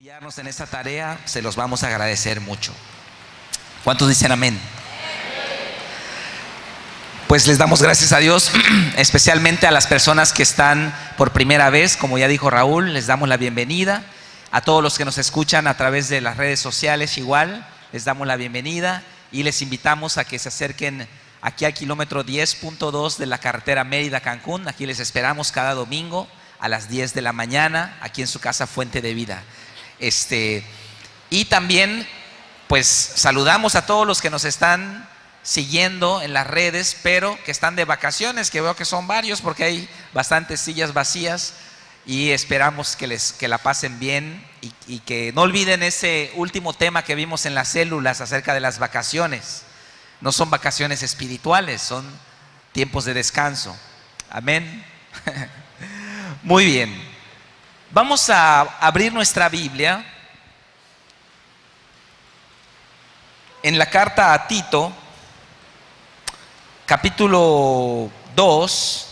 Guiarnos en esta tarea, se los vamos a agradecer mucho. ¿Cuántos dicen amén? Pues les damos gracias a Dios, especialmente a las personas que están por primera vez. Como ya dijo Raúl, les damos la bienvenida. A todos los que nos escuchan a través de las redes sociales, igual, les damos la bienvenida y les invitamos a que se acerquen aquí al kilómetro 10.2 de la carretera Mérida-Cancún. Aquí les esperamos cada domingo a las 10 de la mañana, aquí en su casa Fuente de Vida. Y también pues saludamos a todos los que nos están siguiendo en las redes, pero que están de vacaciones, que veo que son varios porque hay bastantes sillas vacías, y esperamos que la pasen bien y que no olviden ese último tema que vimos en las células acerca de las vacaciones. No son vacaciones espirituales, son tiempos de descanso. Amén. Muy bien. Vamos a abrir nuestra Biblia en la carta a Tito, capítulo 2,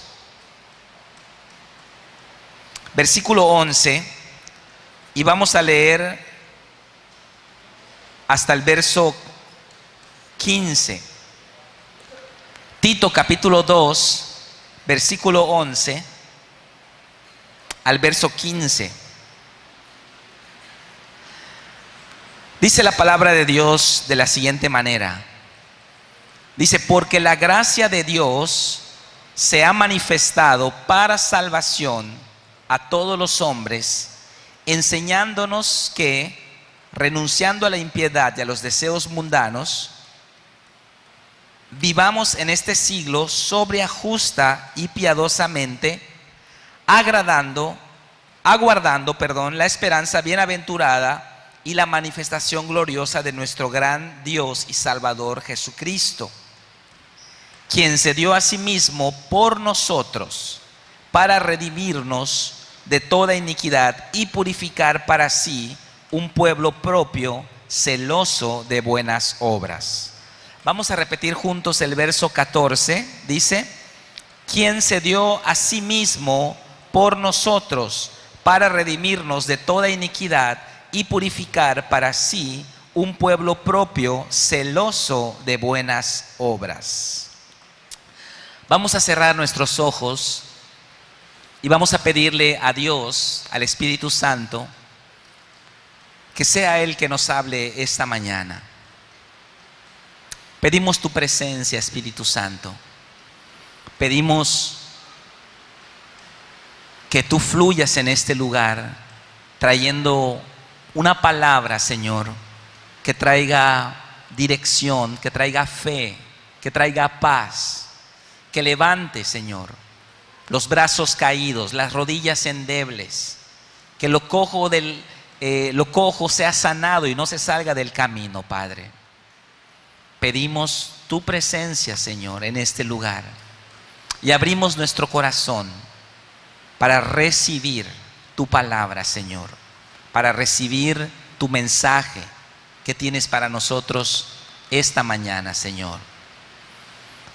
versículo 11, y vamos a leer hasta el verso 15. Tito capítulo 2, versículo 11 al verso 15. Dice la palabra de Dios de la siguiente manera. Dice: porque la gracia de Dios se ha manifestado para salvación a todos los hombres, enseñándonos que, renunciando a la impiedad y a los deseos mundanos, vivamos en este siglo sobria, justa y piadosamente, aguardando la esperanza bienaventurada y la manifestación gloriosa de nuestro gran Dios y Salvador Jesucristo, quien se dio a sí mismo por nosotros para redimirnos de toda iniquidad y purificar para sí un pueblo propio, celoso de buenas obras. Vamos a repetir juntos el verso 14. Dice: quien se dio a sí mismo por nosotros para redimirnos de toda iniquidad y purificar para sí un pueblo propio, celoso de buenas obras. Vamos a cerrar nuestros ojos y vamos a pedirle a Dios, al Espíritu Santo, que sea Él que nos hable esta mañana. Pedimos tu presencia, Espíritu Santo. Pedimos que tú fluyas en este lugar, trayendo una palabra, Señor, que traiga dirección, que traiga fe, que traiga paz, que levante, Señor, los brazos caídos, las rodillas endebles, que lo cojo sea sanado y no se salga del camino, Padre. Pedimos tu presencia, Señor, en este lugar, y abrimos nuestro corazón para recibir tu palabra, Señor, para recibir tu mensaje que tienes para nosotros esta mañana, Señor.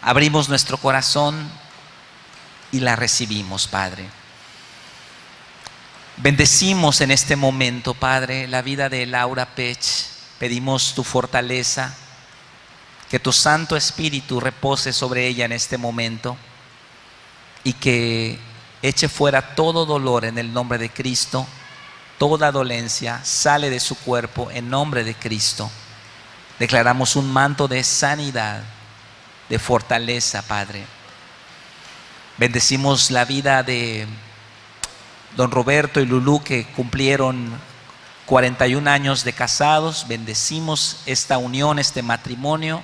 Abrimos nuestro corazón y la recibimos, Padre. Bendecimos en este momento, Padre, la vida de Laura Pech. Pedimos tu fortaleza, que tu Santo Espíritu repose sobre ella en este momento y que eche fuera todo dolor en el nombre de Cristo. Toda dolencia sale de su cuerpo en nombre de Cristo. Declaramos un manto de sanidad, de fortaleza, Padre. Bendecimos la vida de don Roberto y Lulú, que cumplieron 41 años de casados. Bendecimos esta unión, este matrimonio.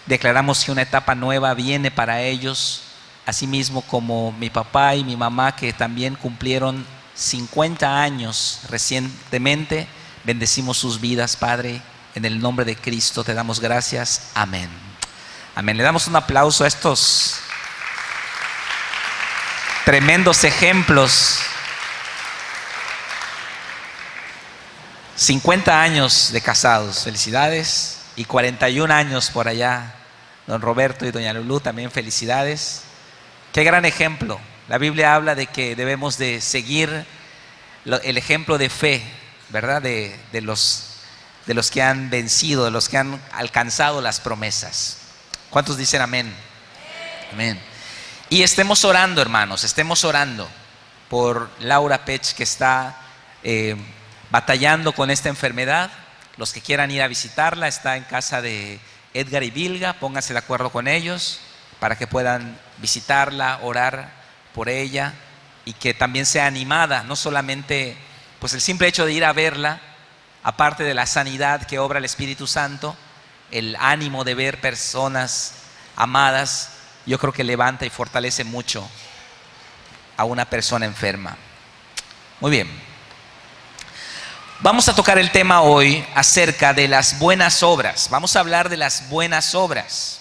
Declaramos que una etapa nueva viene para ellos, asimismo como mi papá y mi mamá, que también cumplieron 50 años recientemente. Bendecimos sus vidas, Padre, en el nombre de Cristo te damos gracias. Amén. Amén. Le damos un aplauso a estos tremendos ejemplos. 50 años de casados, felicidades. Y 41 años por allá, don Roberto y doña Lulú, también felicidades. Qué gran ejemplo. La Biblia habla de que debemos de seguir el ejemplo de fe ¿verdad? De los que han vencido, de los que han alcanzado las promesas. ¿Cuántos dicen amén? Amén. Y estemos orando, hermanos, estemos orando por Laura Pech, que está batallando con esta enfermedad. Los que quieran ir a visitarla, está en casa de Edgar y Vilga, pónganse de acuerdo con ellos para que puedan visitarla, orar por ella y que también sea animada, no solamente pues el simple hecho de ir a verla, aparte de la sanidad que obra el Espíritu Santo, el ánimo de ver personas amadas, yo creo que levanta y fortalece mucho a una persona enferma. Muy bien. Vamos a tocar el tema hoy acerca de las buenas obras. Vamos a hablar de las buenas obras.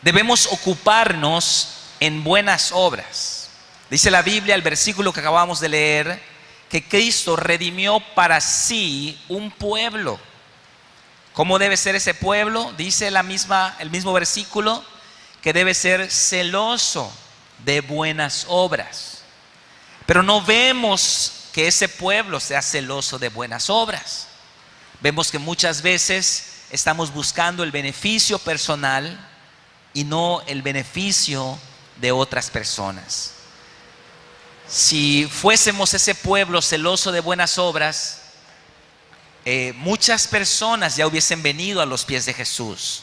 Debemos ocuparnos en buenas obras. Dice la Biblia, el versículo que acabamos de leer, que Cristo redimió para sí un pueblo. ¿Cómo debe ser ese pueblo? Dice el mismo versículo, que debe ser celoso de buenas obras. Pero no vemos que ese pueblo sea celoso de buenas obras. Vemos que muchas veces estamos buscando el beneficio personal y no el beneficio de otras personas. Si fuésemos ese pueblo celoso de buenas obras, muchas personas ya hubiesen venido a los pies de Jesús.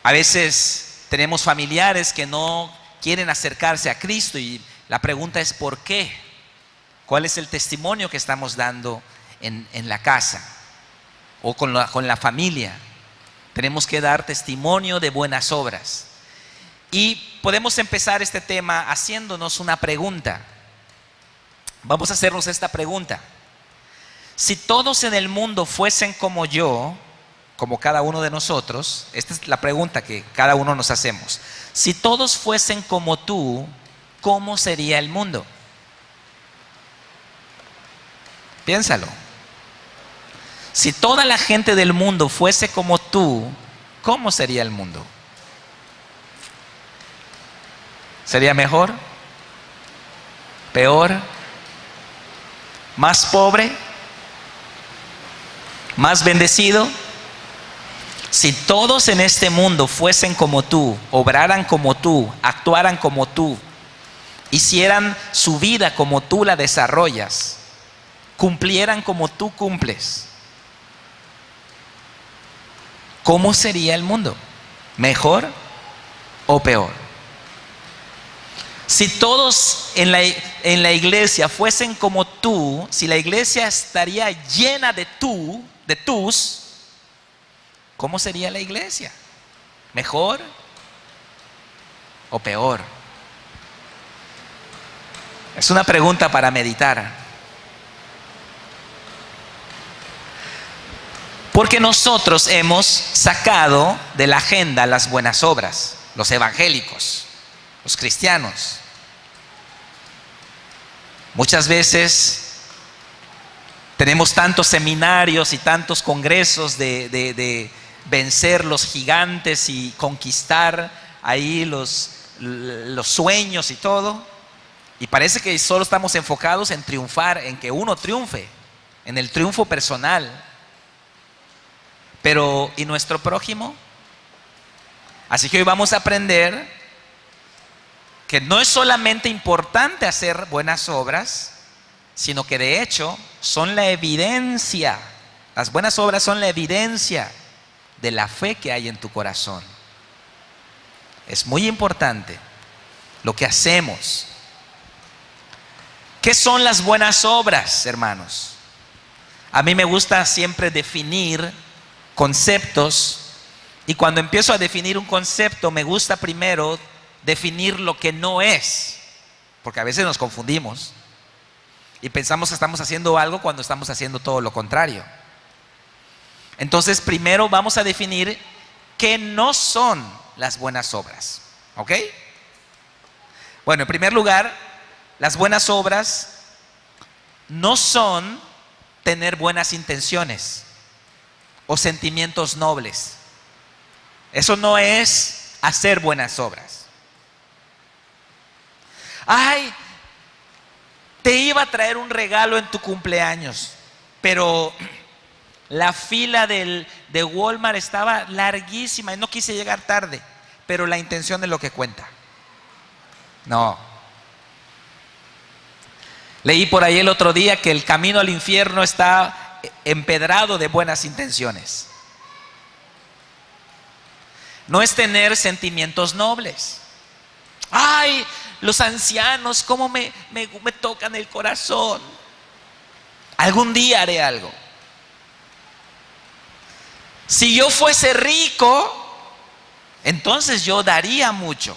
A veces tenemos familiares que no quieren acercarse a Cristo y la pregunta es ¿por qué? ¿Cuál es el testimonio que estamos dando en la casa o con la familia? Tenemos que dar testimonio de buenas obras. Y podemos empezar este tema haciéndonos una pregunta. Vamos a hacernos esta pregunta. Si todos en el mundo fuesen como yo, como cada uno de nosotros, esta es la pregunta que cada uno nos hacemos. Si todos fuesen como tú, ¿cómo sería el mundo? Piénsalo. Si toda la gente del mundo fuese como tú, ¿cómo sería el mundo? ¿Sería mejor? ¿Peor? ¿Más pobre? ¿Más bendecido? Si todos en este mundo fuesen como tú, obraran como tú, actuaran como tú, hicieran su vida como tú la desarrollas, cumplieran como tú cumples, ¿cómo sería el mundo? ¿Mejor o peor? Si todos en la iglesia fuesen como tú, si la iglesia estaría llena de tus, ¿cómo sería la iglesia? ¿Mejor o peor? Es una pregunta para meditar. Porque nosotros hemos sacado de la agenda las buenas obras, los evangélicos, los cristianos. Muchas veces tenemos tantos seminarios y tantos congresos de vencer los gigantes y conquistar ahí los sueños y todo. Y parece que solo estamos enfocados en triunfar, en que uno triunfe, en el triunfo personal. Pero, ¿y nuestro prójimo? Así que hoy vamos a aprender que no es solamente importante hacer buenas obras, sino que de hecho son la evidencia. Las buenas obras son la evidencia de la fe que hay en tu corazón. Es muy importante lo que hacemos. ¿Qué son las buenas obras, hermanos? A mí me gusta siempre definir conceptos, y cuando empiezo a definir un concepto me gusta primero definir lo que no es, porque a veces nos confundimos y pensamos que estamos haciendo algo cuando estamos haciendo todo lo contrario. Entonces primero vamos a definir qué no son las buenas obras, ¿ok? Bueno, en primer lugar, las buenas obras no son tener buenas intenciones o sentimientos nobles. Eso no es hacer buenas obras. Ay, Te iba a traer un regalo en tu cumpleaños, pero la fila de Walmart estaba larguísima y no quise llegar tarde, pero la intención es lo que cuenta. No. Leí por ahí el otro día que el camino al infierno está empedrado de buenas intenciones. No es tener sentimientos nobles. Ay, los ancianos, cómo me tocan el corazón. Algún día haré algo. Si yo fuese rico, entonces yo daría mucho.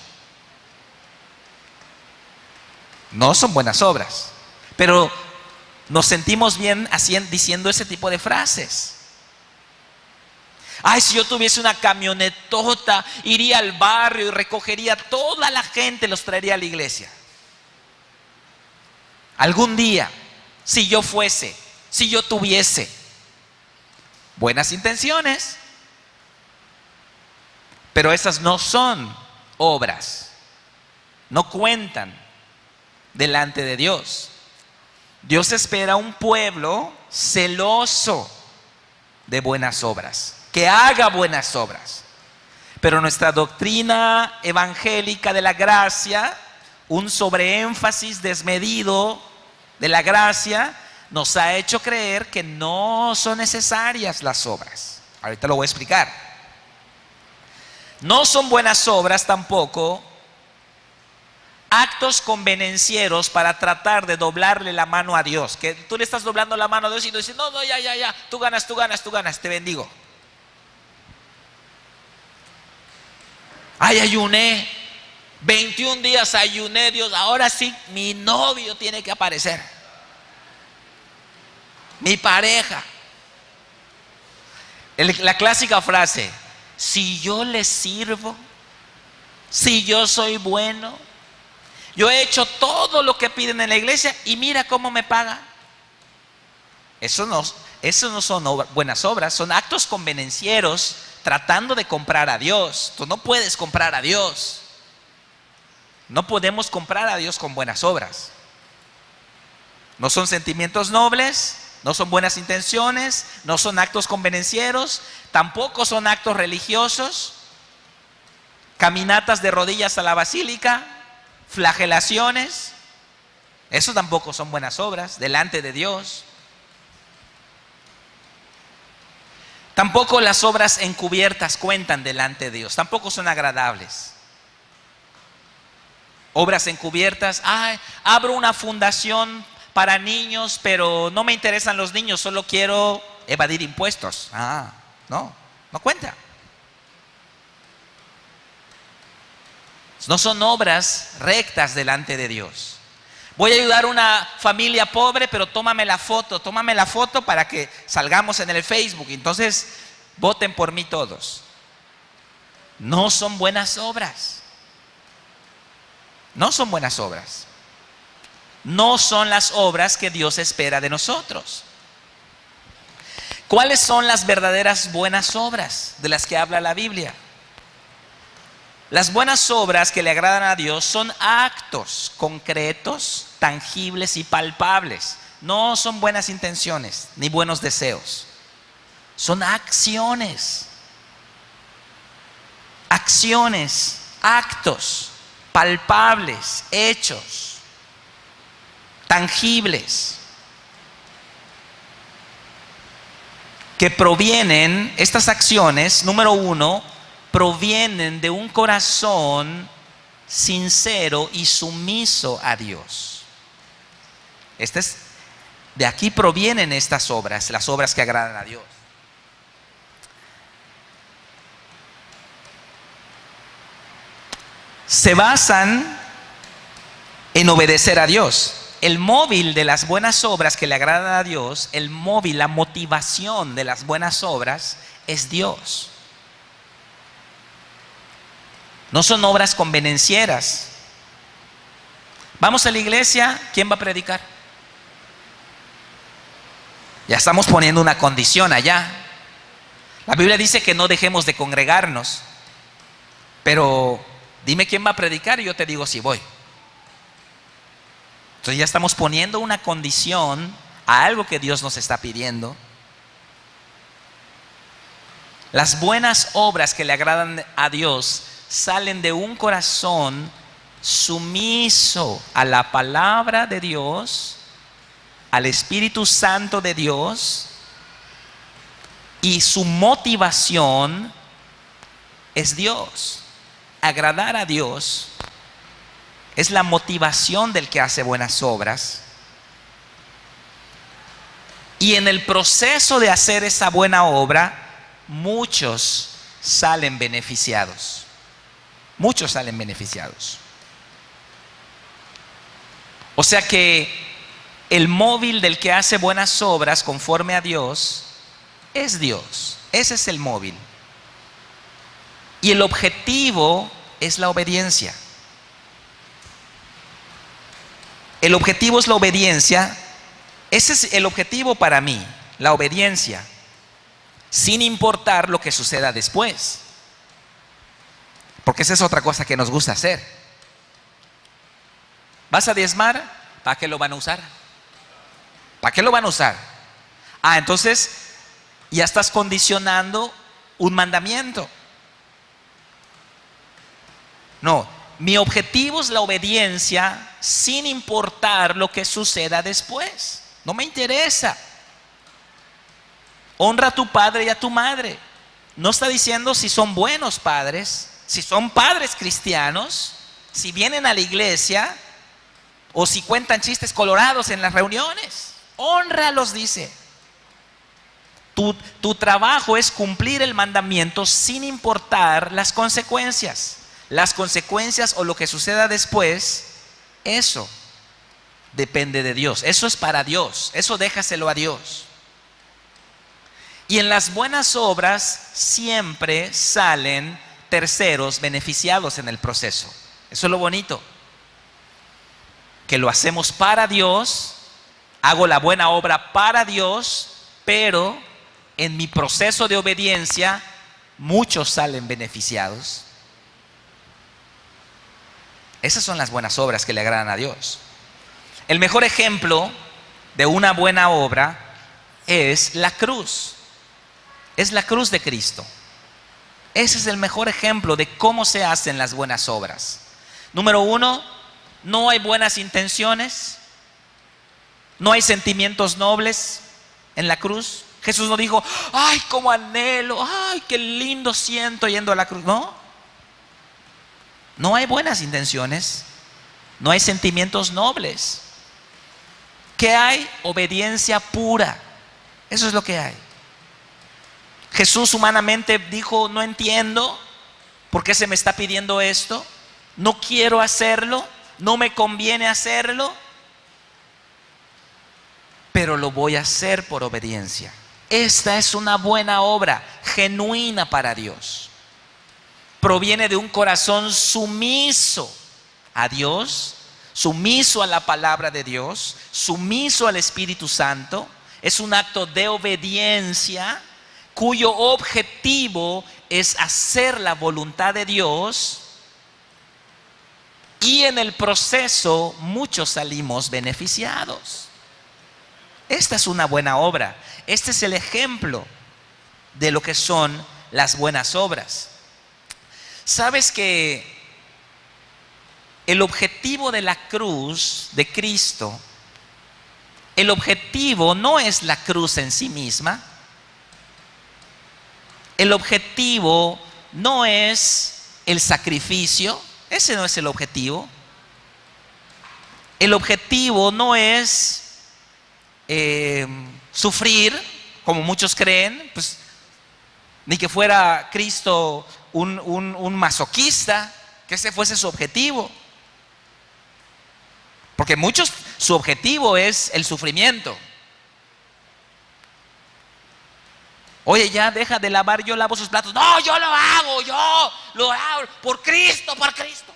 No son buenas obras, pero nos sentimos bien diciendo ese tipo de frases. Ay, si yo tuviese una camionetota, iría al barrio y recogería a toda la gente, los traería a la iglesia. Algún día, si yo fuese, si yo tuviese buenas intenciones, pero esas no son obras, no cuentan delante de Dios. Dios espera un pueblo celoso de buenas obras, que haga buenas obras. Pero nuestra doctrina evangélica de la gracia, un sobreénfasis desmedido de la gracia, nos ha hecho creer que no son necesarias las obras. Ahorita lo voy a explicar. No son buenas obras tampoco actos convenencieros para tratar de doblarle la mano a Dios. Que tú le estás doblando la mano a Dios y tú dices, no, ya, tú ganas, te bendigo. Ay, ayuné, 21 días ayuné, Dios, ahora sí, mi novio tiene que aparecer. Mi pareja. La clásica frase, si yo le sirvo, si yo soy bueno, yo he hecho todo lo que piden en la iglesia y mira cómo me paga. Eso no son buenas obras, son actos convenencieros tratando de comprar a Dios. Tú no puedes comprar a Dios. No podemos comprar a Dios con buenas obras. No son sentimientos nobles, no son buenas intenciones, no son actos convenencieros, tampoco son actos religiosos, caminatas de rodillas a la basílica, flagelaciones. Eso tampoco son buenas obras delante de Dios. Tampoco las obras encubiertas cuentan delante de Dios, tampoco son agradables. Obras encubiertas, abro una fundación para niños, pero no me interesan los niños, solo quiero evadir impuestos. No cuenta. No son obras rectas delante de Dios. Voy a ayudar a una familia pobre, pero tómame la foto para que salgamos en el Facebook. Entonces, voten por mí todos. No son buenas obras. No son buenas obras. No son las obras que Dios espera de nosotros. ¿Cuáles son las verdaderas buenas obras de las que habla la Biblia? Las buenas obras que le agradan a Dios son actos concretos, tangibles y palpables. No son buenas intenciones ni buenos deseos. Son acciones. Acciones, actos palpables, hechos, tangibles, que provienen, estas acciones, número uno, provienen de un corazón sincero y sumiso a Dios. De aquí provienen estas obras, las obras que agradan a Dios. Se basan en obedecer a Dios. El móvil de las buenas obras que le agradan a Dios, el móvil, la motivación de las buenas obras es Dios. No son obras convenencieras. Vamos a la iglesia, ¿quién va a predicar? Ya estamos poniendo una condición allá. La Biblia dice que no dejemos de congregarnos, pero dime quién va a predicar y yo te digo si voy. Entonces ya estamos poniendo una condición a algo que Dios nos está pidiendo. Las buenas obras que le agradan a Dios salen de un corazón sumiso a la palabra de Dios, al Espíritu Santo de Dios, y su motivación es Dios. Agradar a Dios es la motivación del que hace buenas obras. Y en el proceso de hacer esa buena obra, muchos salen beneficiados. Muchos salen beneficiados. O sea que el móvil del que hace buenas obras conforme a Dios es Dios. Ese es el móvil. Y el objetivo es la obediencia. El objetivo es la obediencia. Ese es el objetivo para mí, la obediencia, sin importar lo que suceda después. Porque esa es otra cosa que nos gusta hacer. ¿Vas a diezmar? ¿Para qué lo van a usar? ¿Para qué lo van a usar? Entonces ya estás condicionando un mandamiento. No, mi objetivo es la obediencia sin importar lo que suceda después. No me interesa. Honra a tu padre y a tu madre. No está diciendo si son buenos padres, si son padres cristianos, si vienen a la iglesia o si cuentan chistes colorados en las reuniones. Hónralos, dice. Tu trabajo es cumplir el mandamiento sin importar las consecuencias. Las consecuencias o lo que suceda después, eso depende de Dios. Eso es para Dios. Eso déjaselo a Dios. Y en las buenas obras siempre salen terceros beneficiados en el proceso. Eso es lo bonito. Que lo hacemos para Dios. Hago la buena obra para Dios, pero en mi proceso de obediencia muchos salen beneficiados. Esas son las buenas obras que le agradan a Dios. El mejor ejemplo de una buena obra es la cruz. Es la cruz de Cristo. Ese es el mejor ejemplo de cómo se hacen las buenas obras. Número uno, no hay buenas intenciones. No hay sentimientos nobles en la cruz. Jesús no dijo, ay, cómo anhelo, ay, qué lindo siento yendo a la cruz. No hay buenas intenciones. No hay sentimientos nobles. ¿Qué hay? Obediencia pura. Eso es lo que hay. Jesús humanamente dijo, no entiendo por qué se me está pidiendo esto. No quiero hacerlo. No me conviene hacerlo. Pero lo voy a hacer por obediencia. Esta es una buena obra, genuina para Dios. Proviene de un corazón sumiso a Dios, sumiso a la palabra de Dios, sumiso al Espíritu Santo. Es un acto de obediencia cuyo objetivo es hacer la voluntad de Dios, y en el proceso muchos salimos beneficiados. Esta es una buena obra. Este es el ejemplo de lo que son las buenas obras. ¿Sabes que el objetivo de la cruz de Cristo, el objetivo no es la cruz en sí misma? El objetivo no es el sacrificio. Ese no es el objetivo. El objetivo no es sufrir, como muchos creen, pues, ni que fuera Cristo un masoquista, que ese fuese su objetivo. Porque muchos, su objetivo es el sufrimiento. Oye, ya deja de lavar, yo lavo sus platos. No, yo lo hago por Cristo, por Cristo.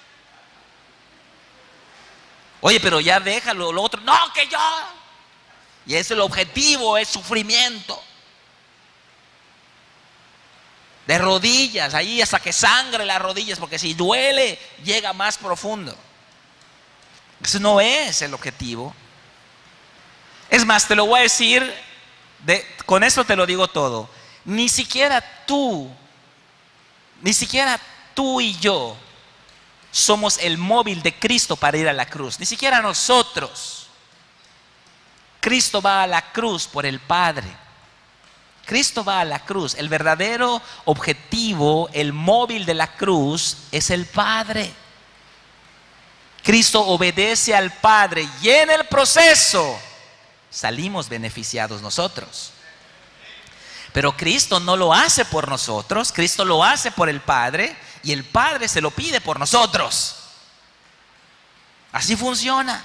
Oye, pero ya déjalo, lo otro. No, que yo. Y ese es el objetivo, es sufrimiento. De rodillas, ahí hasta que sangre las rodillas, porque si duele, llega más profundo. Ese no es el objetivo. Es más, te lo voy a decir, con esto te lo digo todo. Ni siquiera tú y yo somos el móvil de Cristo para ir a la cruz. Ni siquiera nosotros. Cristo va a la cruz por el Padre. Cristo va a la cruz. El verdadero objetivo, el móvil de la cruz es el Padre. Cristo obedece al Padre y en el proceso salimos beneficiados nosotros. Pero Cristo no lo hace por nosotros, Cristo lo hace por el Padre y el Padre se lo pide por nosotros. Así funciona.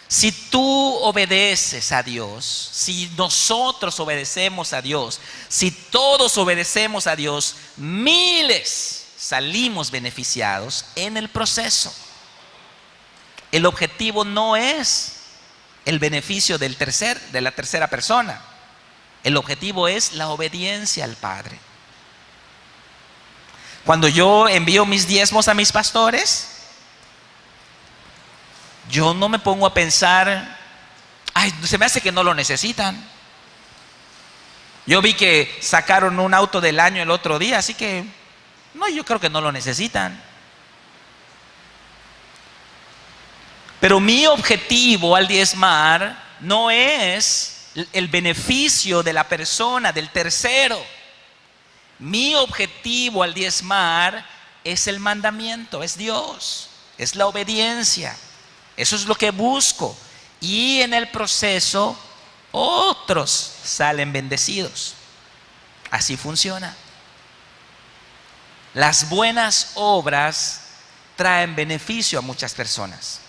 Si tú obedeces a Dios, si nosotros obedecemos a Dios, si todos obedecemos a Dios, miles salimos beneficiados en el proceso. El objetivo no es el beneficio de la tercera persona. El objetivo es la obediencia al Padre. Cuando yo envío mis diezmos a mis pastores, yo no me pongo a pensar, ay, se me hace que no lo necesitan. Yo vi que sacaron un auto del año el otro día, así que no, yo creo que no lo necesitan. Pero mi objetivo al diezmar no es el beneficio de la persona, del tercero. Mi objetivo al diezmar es el mandamiento, es Dios, es la obediencia. Eso es lo que busco. Y en el proceso otros salen bendecidos. Así funciona. Las buenas obras traen beneficio a muchas personas.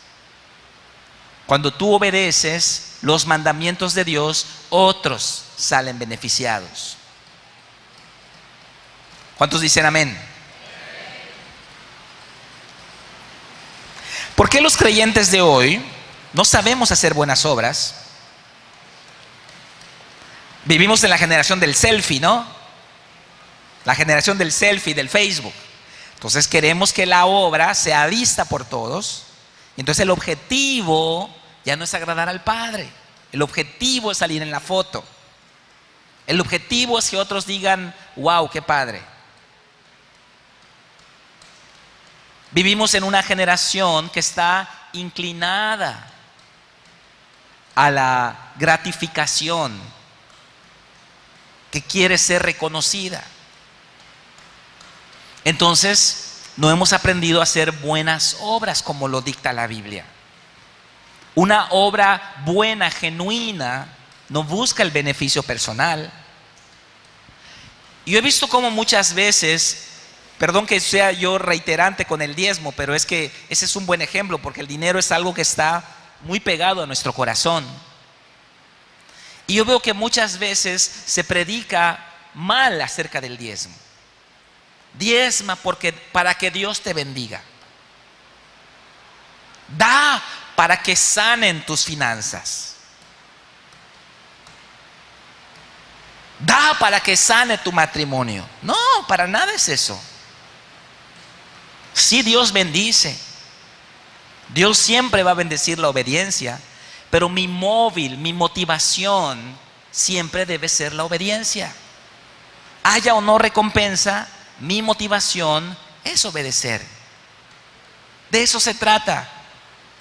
Cuando tú obedeces los mandamientos de Dios, otros salen beneficiados. ¿Cuántos dicen amén? ¿Por qué los creyentes de hoy no sabemos hacer buenas obras? Vivimos en la generación del selfie, ¿no? La generación del selfie, del Facebook. Entonces queremos que la obra sea vista por todos. Entonces el objetivo ya no es agradar al Padre. El objetivo es salir en la foto. El objetivo es que otros digan, wow, qué padre. Vivimos en una generación que está inclinada a la gratificación, que quiere ser reconocida. Entonces, no hemos aprendido a hacer buenas obras como lo dicta la Biblia. Una obra buena, genuina, no busca el beneficio personal. Yo he visto cómo muchas veces, perdón que sea yo reiterante con el diezmo, pero es que ese es un buen ejemplo porque el dinero es algo que está muy pegado a nuestro corazón. Y yo veo que muchas veces se predica mal acerca del diezmo. Diezma para que Dios te bendiga. Da para que sanen tus finanzas. Da para que sane tu matrimonio. No, para nada es eso. Sí, Dios bendice. Dios siempre va a bendecir la obediencia. Pero mi móvil, mi motivación siempre debe ser la obediencia. Haya o no recompensa, mi motivación es obedecer. De eso se trata.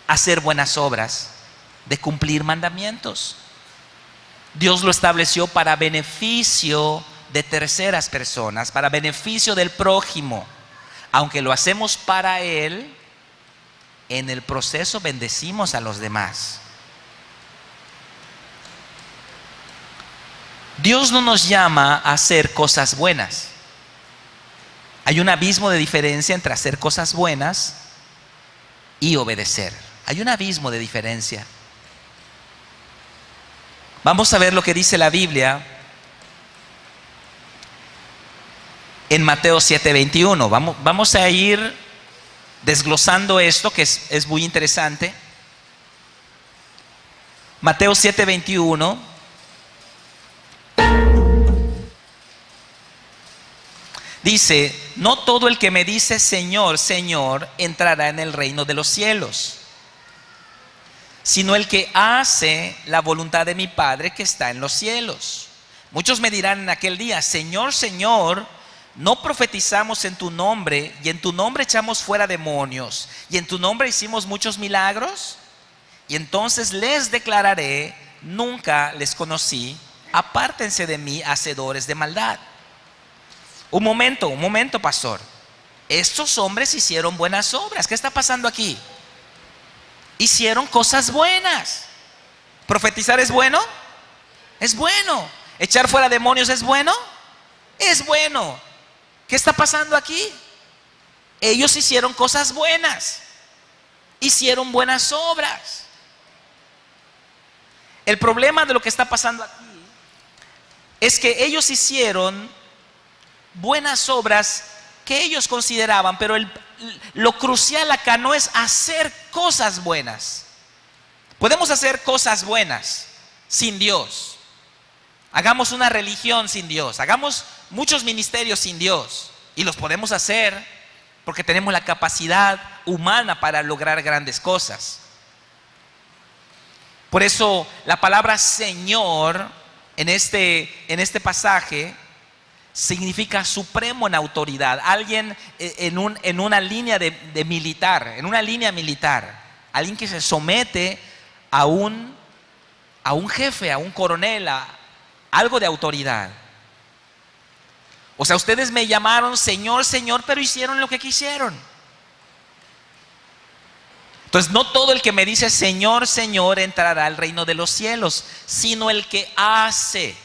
Hacer buenas obras, de cumplir mandamientos. Dios lo estableció para beneficio de terceras personas, para beneficio del prójimo. Aunque lo hacemos para Él, en el proceso bendecimos a los demás. Dios no nos llama a hacer cosas buenas. Hay un abismo de diferencia entre hacer cosas buenas y obedecer. Hay un abismo de diferencia. Vamos a ver lo que dice la Biblia en Mateo 7:21. Vamos a ir desglosando esto que es muy interesante. Mateo 7:21. Dice, no todo el que me dice Señor, Señor, entrará en el reino de los cielos, sino el que hace la voluntad de mi Padre que está en los cielos. Muchos me dirán en aquel día: Señor, Señor, ¿no profetizamos en tu nombre, y en tu nombre echamos fuera demonios, y en tu nombre hicimos muchos milagros? Y entonces les declararé: nunca les conocí, apártense de mí, hacedores de maldad. Un momento, pastor. Estos hombres hicieron buenas obras. ¿Qué está pasando aquí? Hicieron cosas buenas. ¿Profetizar es bueno? Es bueno. ¿Echar fuera demonios es bueno? Es bueno. ¿Qué está pasando aquí? Ellos hicieron cosas buenas. Hicieron buenas obras. El problema de lo que está pasando aquí es que ellos hicieron buenas obras que ellos consideraban, pero lo crucial acá no es hacer cosas buenas. Podemos hacer cosas buenas sin Dios. Hagamos una religión sin Dios, hagamos muchos ministerios sin Dios, y los podemos hacer porque tenemos la capacidad humana para lograr grandes cosas. Por eso la palabra Señor en este pasaje significa supremo en autoridad, alguien en una línea de militar, en una línea militar, alguien que se somete a un jefe, a un coronel, a algo de autoridad. O sea, ustedes me llamaron Señor, Señor, pero hicieron lo que quisieron. Entonces, no todo el que me dice Señor, Señor entrará al reino de los cielos, sino el que hace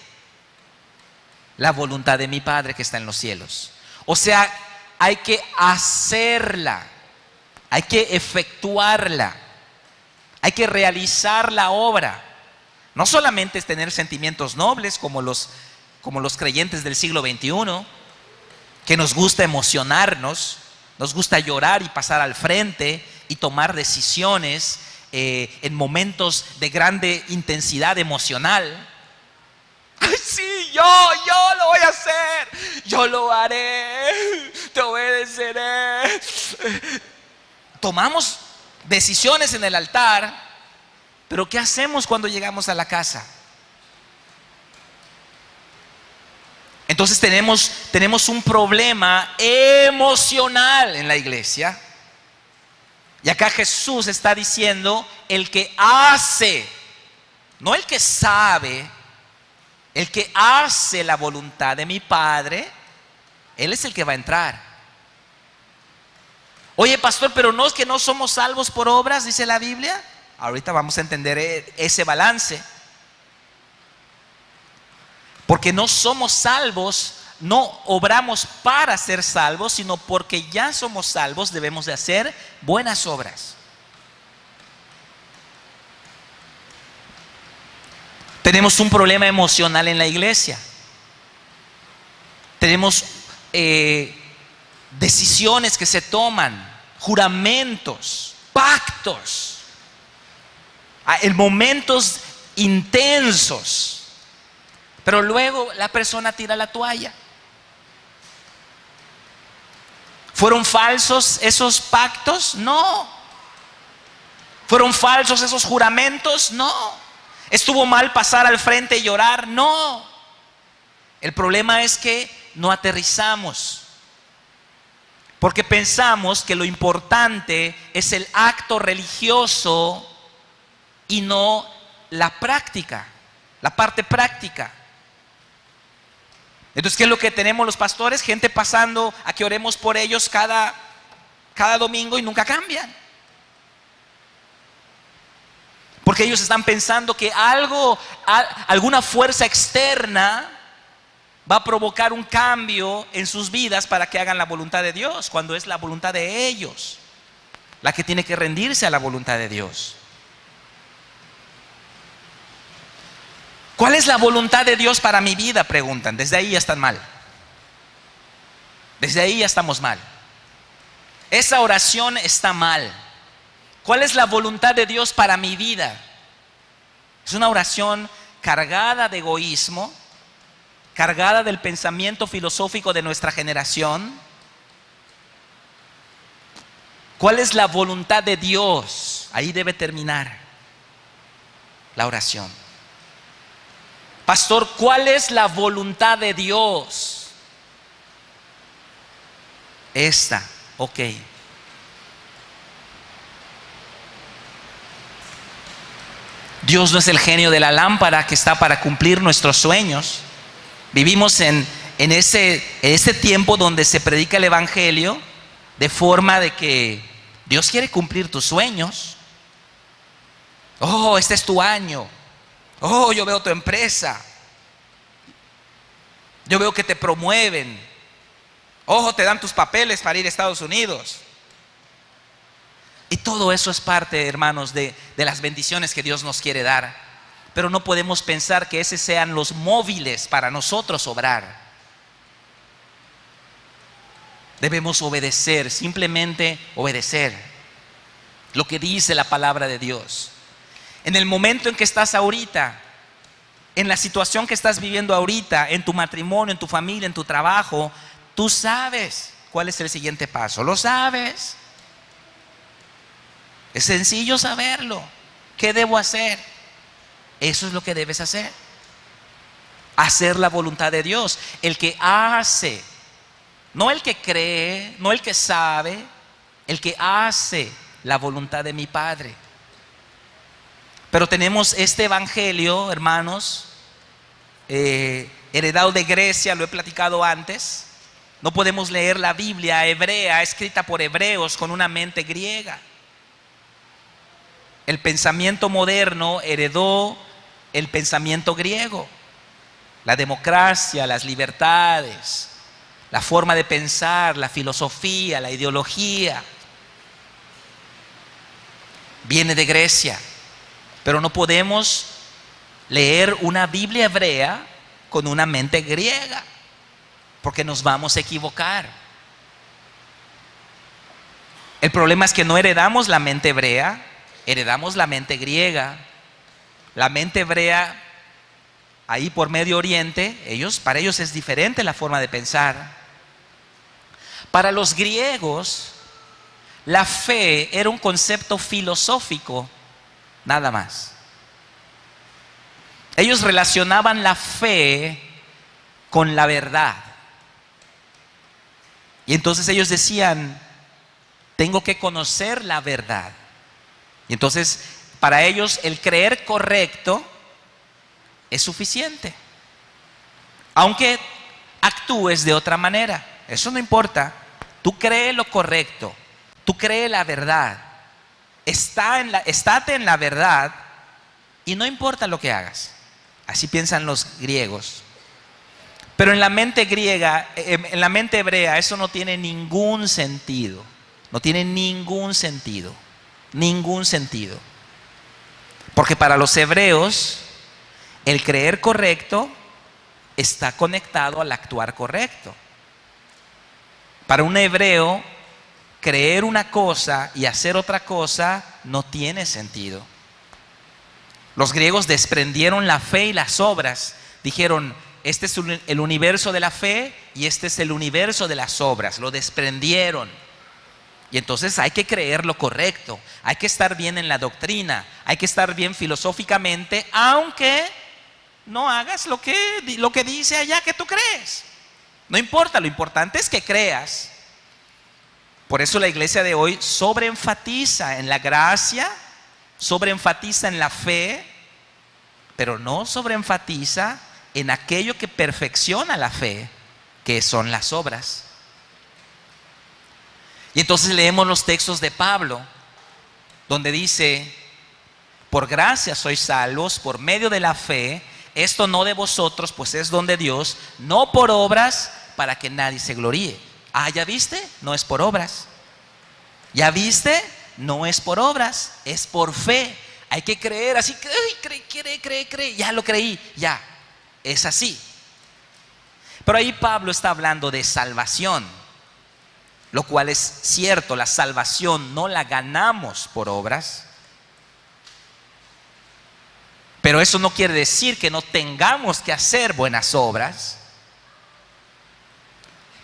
la voluntad de mi Padre que está en los cielos. O sea, hay que hacerla, hay que efectuarla, hay que realizar la obra. No solamente es tener sentimientos nobles como los creyentes del siglo XXI, que nos gusta emocionarnos, nos gusta llorar y pasar al frente y tomar decisiones en momentos de grande intensidad emocional. ¡Ay, sí! Yo lo voy a hacer, yo lo haré, te obedeceré. Tomamos decisiones en el altar, pero ¿qué hacemos cuando llegamos a la casa? Entonces tenemos un problema emocional en la iglesia. Y acá Jesús está diciendo: el que hace, no el que sabe, el que hace la voluntad de mi Padre, Él es el que va a entrar. Oye, pastor, pero no es que no somos salvos por obras, dice la Biblia. Ahorita vamos a entender ese balance. Porque no somos salvos, no obramos para ser salvos, sino porque ya somos salvos debemos de hacer buenas obras. Tenemos un problema emocional en la iglesia. Tenemos decisiones que se toman, juramentos, pactos, en momentos intensos. Pero luego la persona tira la toalla. ¿Fueron falsos esos pactos? No. ¿Fueron falsos esos juramentos? No. ¿Estuvo mal pasar al frente y llorar? No. El problema es que no aterrizamos. Porque pensamos que lo importante es el acto religioso y no la práctica, la parte práctica. Entonces, ¿qué es lo que tenemos los pastores? Gente pasando a que oremos por ellos cada domingo y nunca cambian. Porque ellos están pensando que alguna fuerza externa va a provocar un cambio en sus vidas para que hagan la voluntad de Dios, cuando es la voluntad de ellos la que tiene que rendirse a la voluntad de Dios. ¿Cuál es la voluntad de Dios para mi vida? Preguntan. Desde ahí ya están mal. Desde ahí ya estamos mal. Esa oración está mal. ¿Cuál es la voluntad de Dios para mi vida? Es una oración cargada de egoísmo, cargada del pensamiento filosófico de nuestra generación. ¿Cuál es la voluntad de Dios? Ahí debe terminar. la oración. Pastor, ¿cuál es la voluntad de Dios? Esta, ok. Dios no es el genio de la lámpara que está para cumplir nuestros sueños. Vivimos en ese tiempo donde se predica el evangelio de forma de que Dios quiere cumplir tus sueños. Oh, este es tu año. Oh, yo veo tu empresa. Yo veo que te promueven. Oh, te dan tus papeles para ir a Estados Unidos. Y todo eso es parte, hermanos, de las bendiciones que Dios nos quiere dar. Pero no podemos pensar que esos sean los móviles para nosotros obrar. Debemos obedecer, simplemente obedecer lo que dice la palabra de Dios. En el momento en que estás ahorita, en la situación que estás viviendo ahorita, en tu matrimonio, en tu familia, en tu trabajo, tú sabes cuál es el siguiente paso. Lo sabes. Es sencillo saberlo. ¿Qué debo hacer? Eso es lo que debes hacer. Hacer la voluntad de Dios. El que hace, no el que cree, no el que sabe, el que hace la voluntad de mi Padre. Pero tenemos este evangelio, hermanos, heredado de Grecia, lo he platicado antes. No podemos leer la Biblia hebrea, escrita por hebreos, con una mente griega. El pensamiento moderno heredó el pensamiento griego. La democracia, las libertades, la forma de pensar, la filosofía, la ideología, viene de Grecia. Pero no podemos leer una Biblia hebrea con una mente griega, porque nos vamos a equivocar. El problema es que no heredamos la mente hebrea, heredamos la mente griega. La mente hebrea, ahí por Medio Oriente, para ellos es diferente la forma de pensar. Para los griegos, la fe era un concepto filosófico, nada más. Ellos relacionaban la fe con la verdad. Y entonces ellos decían, tengo que conocer la verdad. Y entonces, para ellos, el creer correcto es suficiente. Aunque actúes de otra manera, eso no importa. Tú crees lo correcto, tú crees la verdad. Estate en la verdad y no importa lo que hagas. Así piensan los griegos. Pero en la mente griega, en la mente hebrea, eso no tiene ningún sentido. No tiene ningún sentido. Ningún sentido. Porque para los hebreos, el creer correcto está conectado al actuar correcto. Para un hebreo, creer una cosa y hacer otra cosa no tiene sentido. Los griegos desprendieron la fe y las obras. Dijeron, este es el universo de la fe y este es el universo de las obras. Lo desprendieron. Y entonces hay que creer lo correcto. Hay que estar bien en la doctrina. Hay que estar bien filosóficamente, aunque no hagas lo que dice allá que tú crees. No importa, lo importante es que creas. Por eso la iglesia de hoy sobreenfatiza en la gracia, sobreenfatiza en la fe, pero no sobreenfatiza en aquello que perfecciona la fe, que son las obras. Y entonces leemos los textos de Pablo, donde dice, por gracia sois salvos por medio de la fe, esto no de vosotros, pues es don de Dios, no por obras, para que nadie se gloríe. Ah, ¿ya viste? No es por obras. ¿Ya viste? No es por obras, es por fe. Hay que creer así, cree, ya lo creí, ya, es así. Pero ahí Pablo está hablando de salvación, lo cual es cierto, la salvación no la ganamos por obras. Pero eso no quiere decir que no tengamos que hacer buenas obras.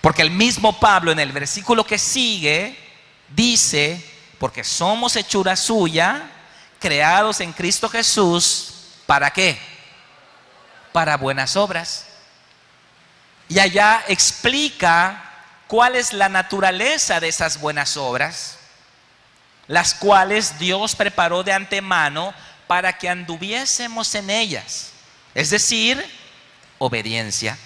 Porque el mismo Pablo en el versículo que sigue dice, porque somos hechura suya, creados en Cristo Jesús ¿Para qué? Para buenas obras. Y allá explica cuál es la naturaleza de esas buenas obras, las cuales Dios preparó de antemano para que anduviésemos en ellas. Es decir, obediencia.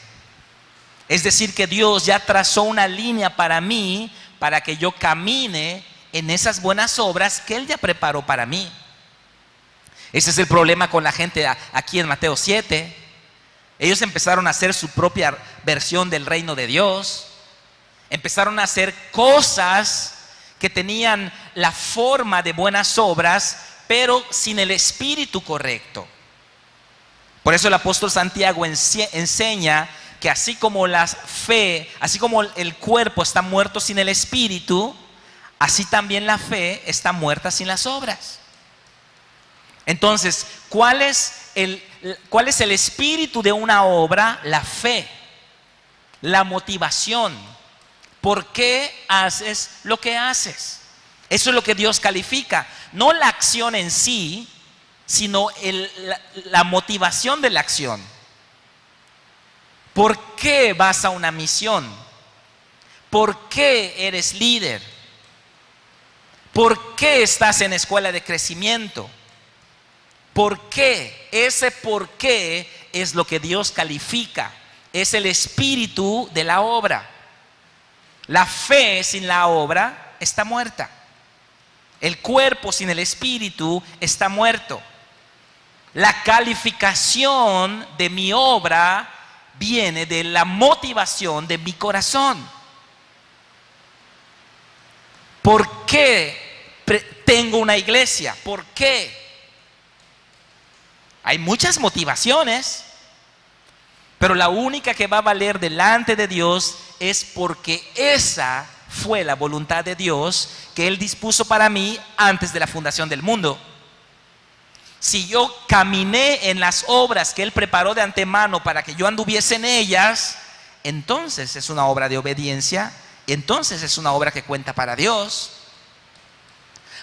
Es decir, que Dios ya trazó una línea para mí, para que yo camine en esas buenas obras que Él ya preparó para mí. Ese es el problema con la gente aquí en Mateo 7. Ellos empezaron a hacer su propia versión del reino de Dios. Empezaron a hacer cosas que tenían la forma de buenas obras, pero sin el espíritu correcto. Por eso el apóstol Santiago enseña que así como la fe, así como el cuerpo está muerto sin el espíritu, así también la fe está muerta sin las obras. Entonces, ¿cuál es el espíritu de una obra? La fe, la motivación. ¿Por qué haces lo que haces? Eso es lo que Dios califica. No la acción en sí, sino la motivación de la acción. ¿Por qué vas a una misión? ¿Por qué eres líder? ¿Por qué estás en escuela de crecimiento? ¿Por qué? Ese por qué es lo que Dios califica. Es el espíritu de la obra. La fe sin la obra está muerta. El cuerpo sin el espíritu está muerto. La calificación de mi obra viene de la motivación de mi corazón. ¿Por qué tengo una iglesia? ¿Por qué? Hay muchas motivaciones, pero la única que va a valer delante de Dios es porque esa fue la voluntad de Dios que Él dispuso para mí antes de la fundación del mundo. Si yo caminé en las obras que Él preparó de antemano para que yo anduviese en ellas, entonces es una obra de obediencia, entonces es una obra que cuenta para Dios.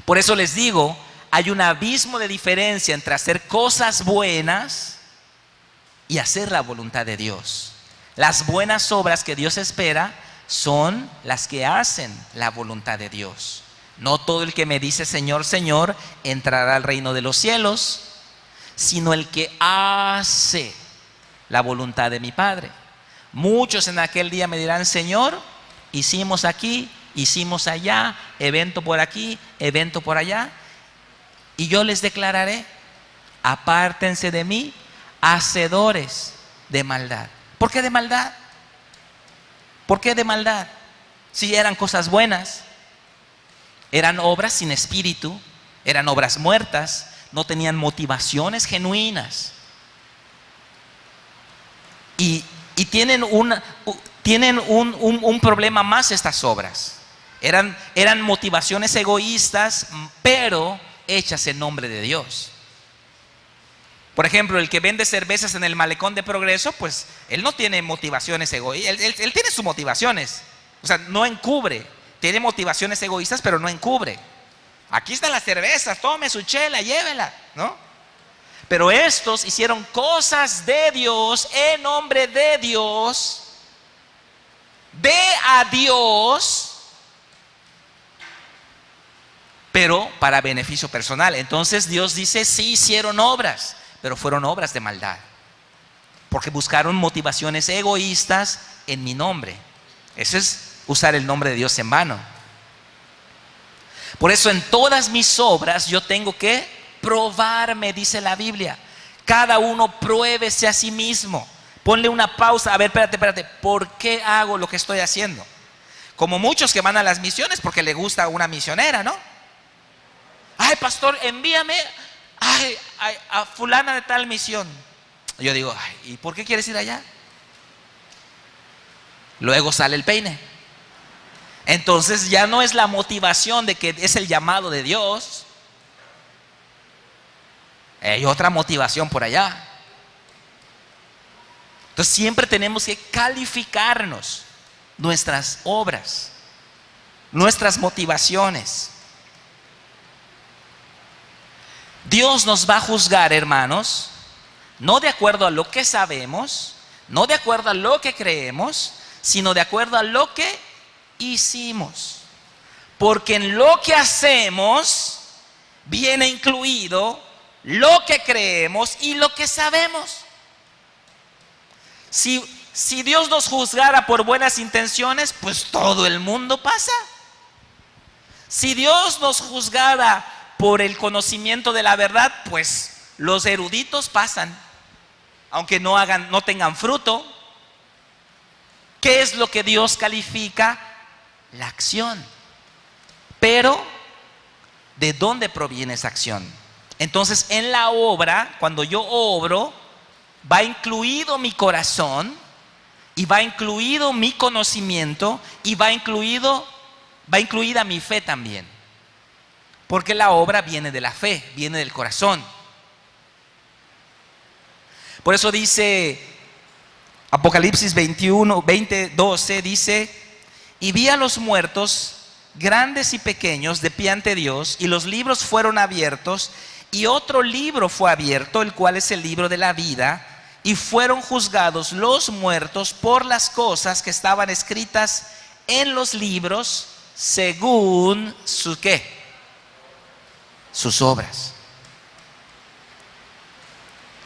Por eso les digo, hay un abismo de diferencia entre hacer cosas buenas y hacer la voluntad de Dios. Las buenas obras que Dios espera son las que hacen la voluntad de Dios. No todo el que me dice Señor, Señor entrará al reino de los cielos, sino el que hace la voluntad de mi Padre. Muchos en aquel día me dirán, Señor, hicimos aquí, hicimos allá, evento por aquí, evento por allá. Y yo les declararé, apártense de mí, hacedores de maldad. ¿Por qué de maldad? ¿Por qué de maldad? Si eran cosas buenas, eran obras sin espíritu, eran obras muertas, no tenían motivaciones genuinas. Y tienen un problema más estas obras. Eran motivaciones egoístas, pero hechas en nombre de Dios. Por ejemplo, el que vende cervezas en el Malecón de Progreso, pues él no tiene motivaciones egoístas, él tiene sus motivaciones, o sea, no encubre, tiene motivaciones egoístas, pero no encubre. Aquí están las cervezas, tome su chela, llévela, ¿no? Pero estos hicieron cosas de Dios, en nombre de Dios, de a Dios, pero para beneficio personal. Entonces Dios dice, sí hicieron obras, pero fueron obras de maldad, porque buscaron motivaciones egoístas en mi nombre. Eso es usar el nombre de Dios en vano. Por eso en todas mis obras yo tengo que probarme, dice la Biblia. Cada uno pruébese a sí mismo. Ponle una pausa, a ver, espérate, ¿por qué hago lo que estoy haciendo? Como muchos que van a las misiones porque le gusta una misionera, ¿no? Ay, pastor, envíame a fulana de tal misión. Yo digo, ay, ¿y por qué quieres ir allá? Luego sale el peine. Entonces ya no es la motivación de que es el llamado de Dios. Hay otra motivación por allá. Entonces siempre tenemos que calificarnos nuestras obras, nuestras motivaciones. Dios nos va a juzgar, hermanos, no de acuerdo a lo que sabemos, no de acuerdo a lo que creemos, sino de acuerdo a lo que hicimos. Porque en lo que hacemos viene incluido lo que creemos y lo que sabemos. Si Dios nos juzgara por buenas intenciones, pues todo el mundo pasa. Si Dios nos juzgara por el conocimiento de la verdad, pues los eruditos pasan, aunque no tengan fruto. ¿Qué es lo que Dios califica? La acción. Pero, ¿de dónde proviene esa acción? Entonces, en la obra, cuando yo obro, va incluido mi corazón, y va incluido mi conocimiento, y va incluida mi fe también. Porque la obra viene de la fe, viene del corazón. Por eso dice Apocalipsis 20:12, dice: y vi a los muertos, grandes y pequeños, de pie ante Dios, y los libros fueron abiertos, y otro libro fue abierto, el cual es el libro de la vida, y fueron juzgados los muertos por las cosas que estaban escritas en los libros, según sus ¿qué? Sus obras.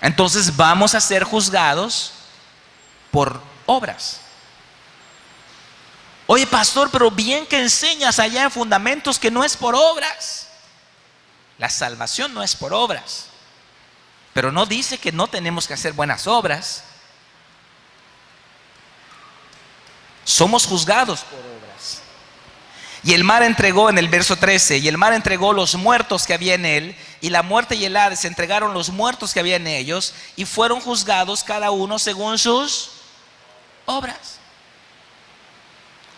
Entonces vamos a ser juzgados por obras. Oye, pastor, pero bien que enseñas allá en Fundamentos que no es por obras. La salvación no es por obras, pero no dice que no tenemos que hacer buenas obras. Somos juzgados por obras. Y el mar entregó, en el verso 13, y el mar entregó los muertos que había en él, y la muerte y el Hades entregaron los muertos que había en ellos, y fueron juzgados cada uno según sus obras.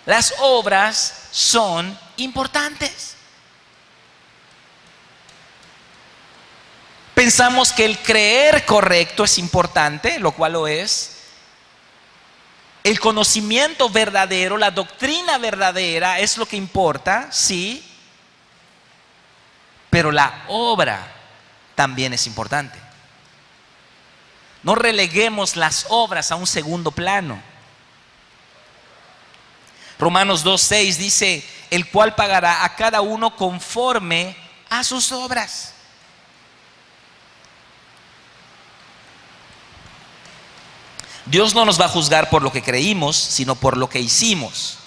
Las obras son importantes. Pensamos que el creer correcto es importante, lo cual lo es. El conocimiento verdadero, la doctrina verdadera es lo que importa, sí. Pero la obra también es importante. No releguemos las obras a un segundo plano. Romanos 2:6 dice: el cual pagará a cada uno conforme a sus obras. Dios no nos va a juzgar por lo que creímos, sino por lo que hicimos.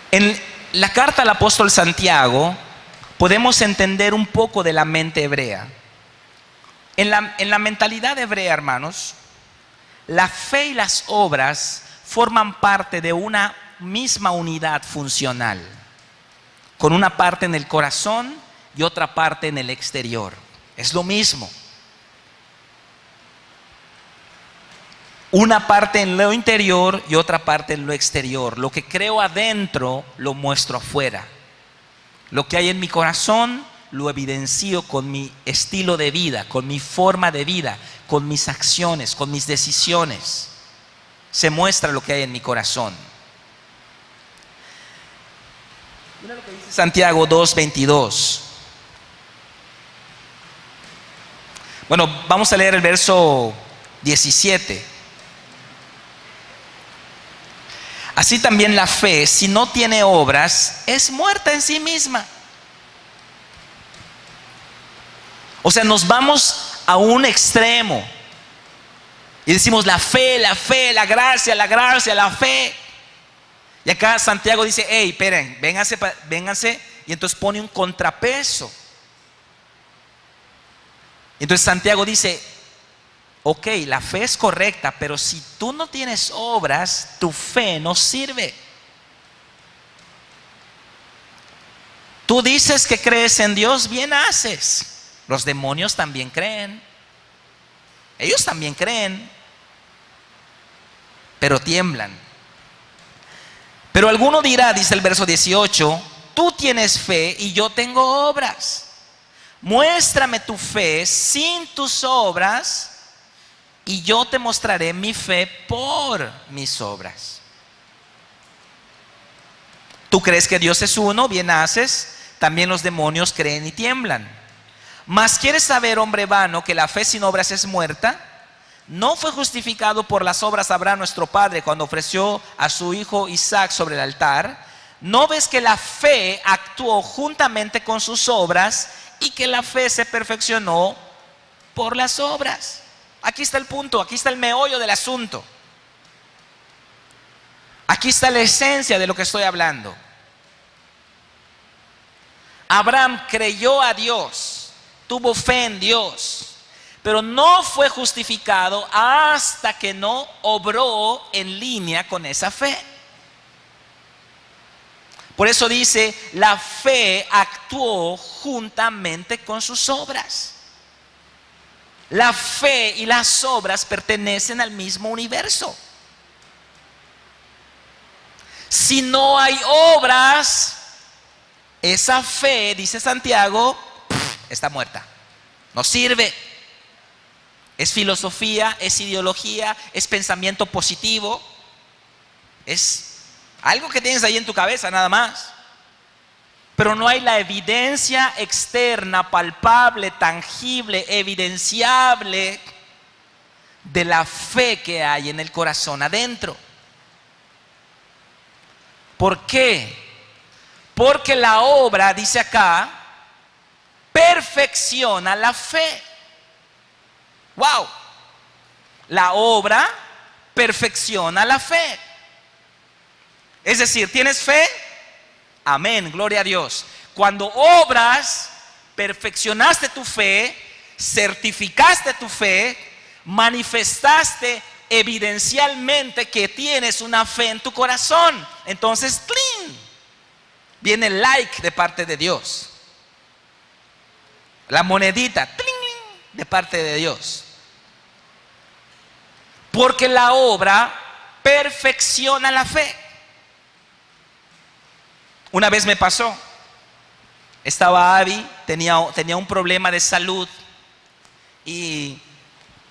En la carta al apóstol Santiago podemos entender un poco de la mente hebrea. En la mentalidad hebrea, hermanos, la fe y las obras forman parte de una misma unidad funcional, con una parte en el corazón y otra parte en el exterior. Es lo mismo. Una parte en lo interior y otra parte en lo exterior. Lo que creo adentro lo muestro afuera. Lo que hay en mi corazón lo evidencio con mi estilo de vida, con mi forma de vida, con mis acciones, con mis decisiones. Se muestra lo que hay en mi corazón. Mira lo que dice Santiago 2:22. Bueno, vamos a leer el verso 17. Así también la fe, si no tiene obras, es muerta en sí misma. O sea, nos vamos a un extremo y decimos la fe, la gracia, la fe. Y acá Santiago dice: hey, esperen, vénganse, y entonces pone un contrapeso. Entonces Santiago dice: ok, la fe es correcta, pero si tú no tienes obras, tu fe no sirve. Tú dices que crees en Dios, bien haces. Los demonios también creen. Ellos también creen, pero tiemblan. Pero alguno dirá, dice el verso 18: tú tienes fe y yo tengo obras. Muéstrame tu fe sin tus obras y yo te mostraré mi fe por mis obras. Tú crees que Dios es uno, bien haces, también los demonios creen y tiemblan. Mas ¿quieres saber, hombre vano, que la fe sin obras es muerta? ¿No fue justificado por las obras Abraham nuestro padre cuando ofreció a su hijo Isaac sobre el altar? ¿No ves que la fe actuó juntamente con sus obras y que la fe se perfeccionó por las obras? Aquí está el punto, aquí está el meollo del asunto. Aquí está la esencia de lo que estoy hablando. Abraham creyó a Dios, tuvo fe en Dios, pero no fue justificado hasta que no obró en línea con esa fe. Por eso dice, la fe actuó juntamente con sus obras. La fe y las obras pertenecen al mismo universo. Si no hay obras, esa fe, dice Santiago, está muerta. No sirve. Es filosofía, es ideología, es pensamiento positivo. Es algo que tienes ahí en tu cabeza nada más. Pero no hay la evidencia externa, palpable, tangible, evidenciable de la fe que hay en el corazón adentro. ¿Por qué? Porque la obra, dice acá, perfecciona la fe. ¡Wow! La obra perfecciona la fe. Es decir, ¿tienes fe? Amén, gloria a Dios. Cuando obras, perfeccionaste tu fe, certificaste tu fe, manifestaste evidencialmente que tienes una fe en tu corazón. Entonces, ¡cling!, viene el like de parte de Dios. La monedita, ¡cling!, de parte de Dios. Porque la obra perfecciona la fe. Una vez me pasó, estaba Abby, tenía un problema de salud y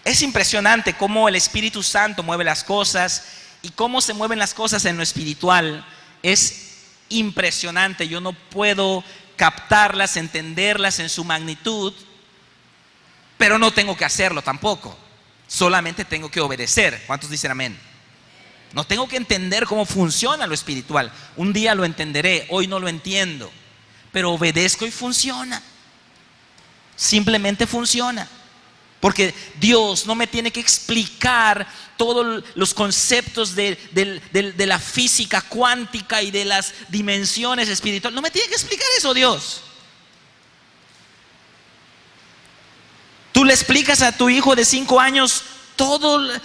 es impresionante cómo el Espíritu Santo mueve las cosas y cómo se mueven las cosas en lo espiritual. Es impresionante, yo no puedo captarlas, entenderlas en su magnitud, pero no tengo que hacerlo tampoco, solamente tengo que obedecer. ¿Cuántos dicen amén? No tengo que entender cómo funciona lo espiritual. Un día lo entenderé, hoy no lo entiendo, pero obedezco y funciona. Simplemente funciona. Porque Dios no me tiene que explicar todos los conceptos de la física cuántica y de las dimensiones espirituales. No me tiene que explicar eso Dios. Tú le explicas a tu hijo de 5 años todos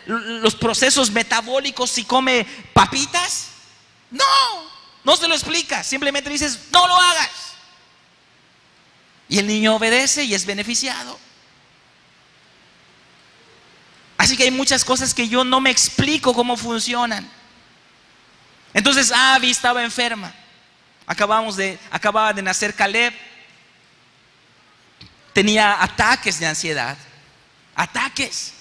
los procesos metabólicos si come papitas. No se lo explicas. Simplemente dices, no lo hagas. Y el niño obedece y es beneficiado. Así que hay muchas cosas que yo no me explico cómo funcionan. Entonces Abby estaba enferma. Acababa de nacer Caleb. Tenía ataques de ansiedad. Ataques.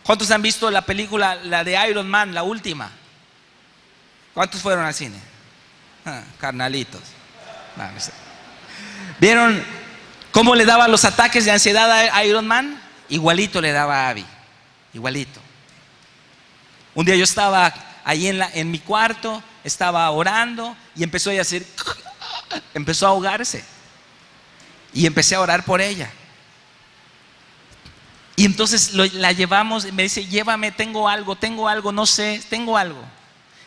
¿Cuántos han visto la película, la de Iron Man, la última? ¿Cuántos fueron al cine? Carnalitos. ¿Vieron cómo le daba los ataques de ansiedad a Iron Man? Igualito le daba a Abby. Igualito. Un día yo estaba ahí en mi cuarto, estaba orando y empezó a hacer, empezó a ahogarse. Y empecé a orar por ella. Y entonces la llevamos, me dice, llévame, tengo algo, no sé, tengo algo.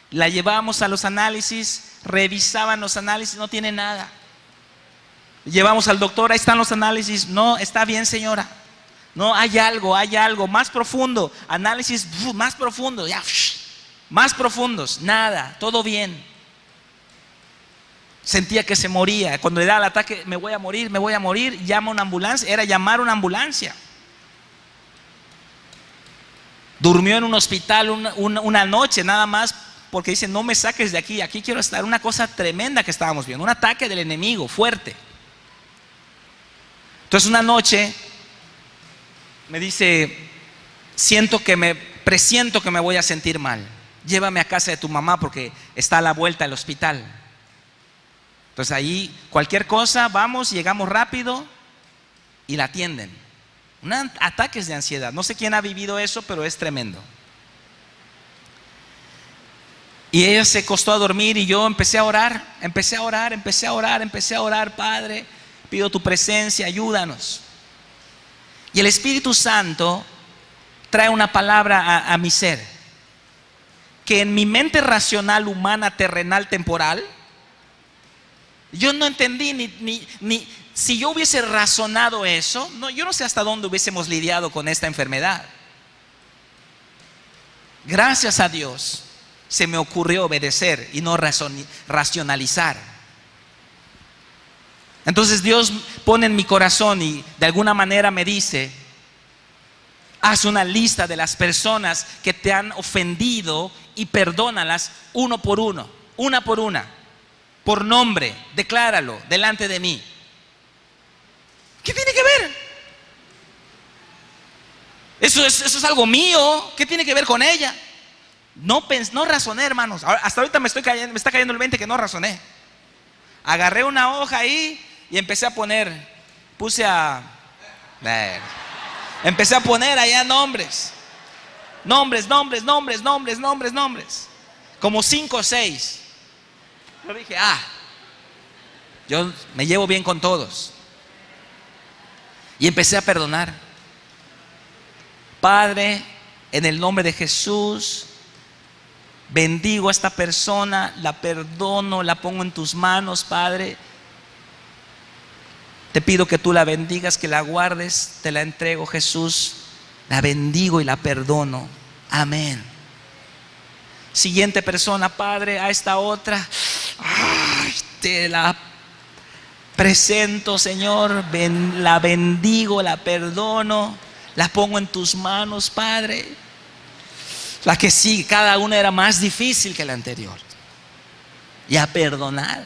La llevamos a los análisis, revisaban los análisis, no tiene nada. Llevamos al doctor, ahí están los análisis, no, está bien señora. No, hay algo más profundo, análisis más profundo, ya, más profundos, nada, todo bien. Sentía que se moría, cuando le daba el ataque, me voy a morir, llama una ambulancia, era llamar una ambulancia. Durmió en un hospital una noche nada más porque dice, no me saques de aquí, aquí quiero estar. Una cosa tremenda que estábamos viendo, un ataque del enemigo fuerte. Entonces una noche me dice, presiento que me voy a sentir mal. Llévame a casa de tu mamá porque está a la vuelta del hospital. Entonces ahí cualquier cosa, vamos, llegamos rápido y la atienden. Ataques de ansiedad. No sé quién ha vivido eso, pero es tremendo. Y ella se acostó a dormir y yo empecé a orar, Padre, pido tu presencia, ayúdanos. Y el Espíritu Santo trae una palabra a mi ser, que en mi mente racional, humana, terrenal, temporal, yo no entendí ni si yo hubiese razonado eso, yo no sé hasta dónde hubiésemos lidiado con esta enfermedad. Gracias a Dios se me ocurrió obedecer y no racionalizar. Entonces Dios pone en mi corazón y de alguna manera me dice: haz una lista de las personas que te han ofendido y perdónalas uno por uno, una por una, por nombre, decláralo delante de mí. ¿Qué tiene que ver? Eso es algo mío. ¿Qué tiene que ver con ella? No razoné, hermanos. Hasta ahorita me está cayendo el 20 que no razoné. Agarré una hoja ahí y empecé a poner allá nombres. Como 5 o 6. Yo dije, yo me llevo bien con todos. Y empecé a perdonar. Padre, en el nombre de Jesús, bendigo a esta persona, la perdono, la pongo en tus manos, Padre. Te pido que tú la bendigas, que la guardes, te la entrego, Jesús. La bendigo y la perdono. Amén. Siguiente persona, Padre, a esta otra, te la presento, Señor. La bendigo, la perdono, la pongo en tus manos, Padre. La que sí, cada una era más difícil que la anterior. Y a perdonar,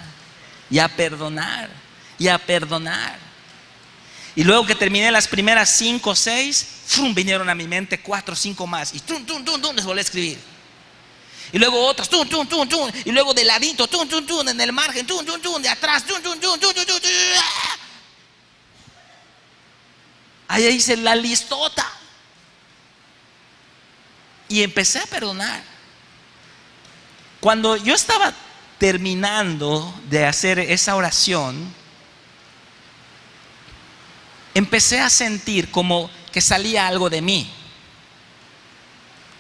y a perdonar, y a perdonar. Y luego que terminé las primeras 5 o 6, vinieron a mi mente 4 o 5 más. Y les volví a escribir. Y luego otras, y luego de ladito, en el margen, de atrás, Ahí hice la listota. Y empecé a perdonar. Cuando yo estaba terminando de hacer esa oración, empecé a sentir como que salía algo de mí.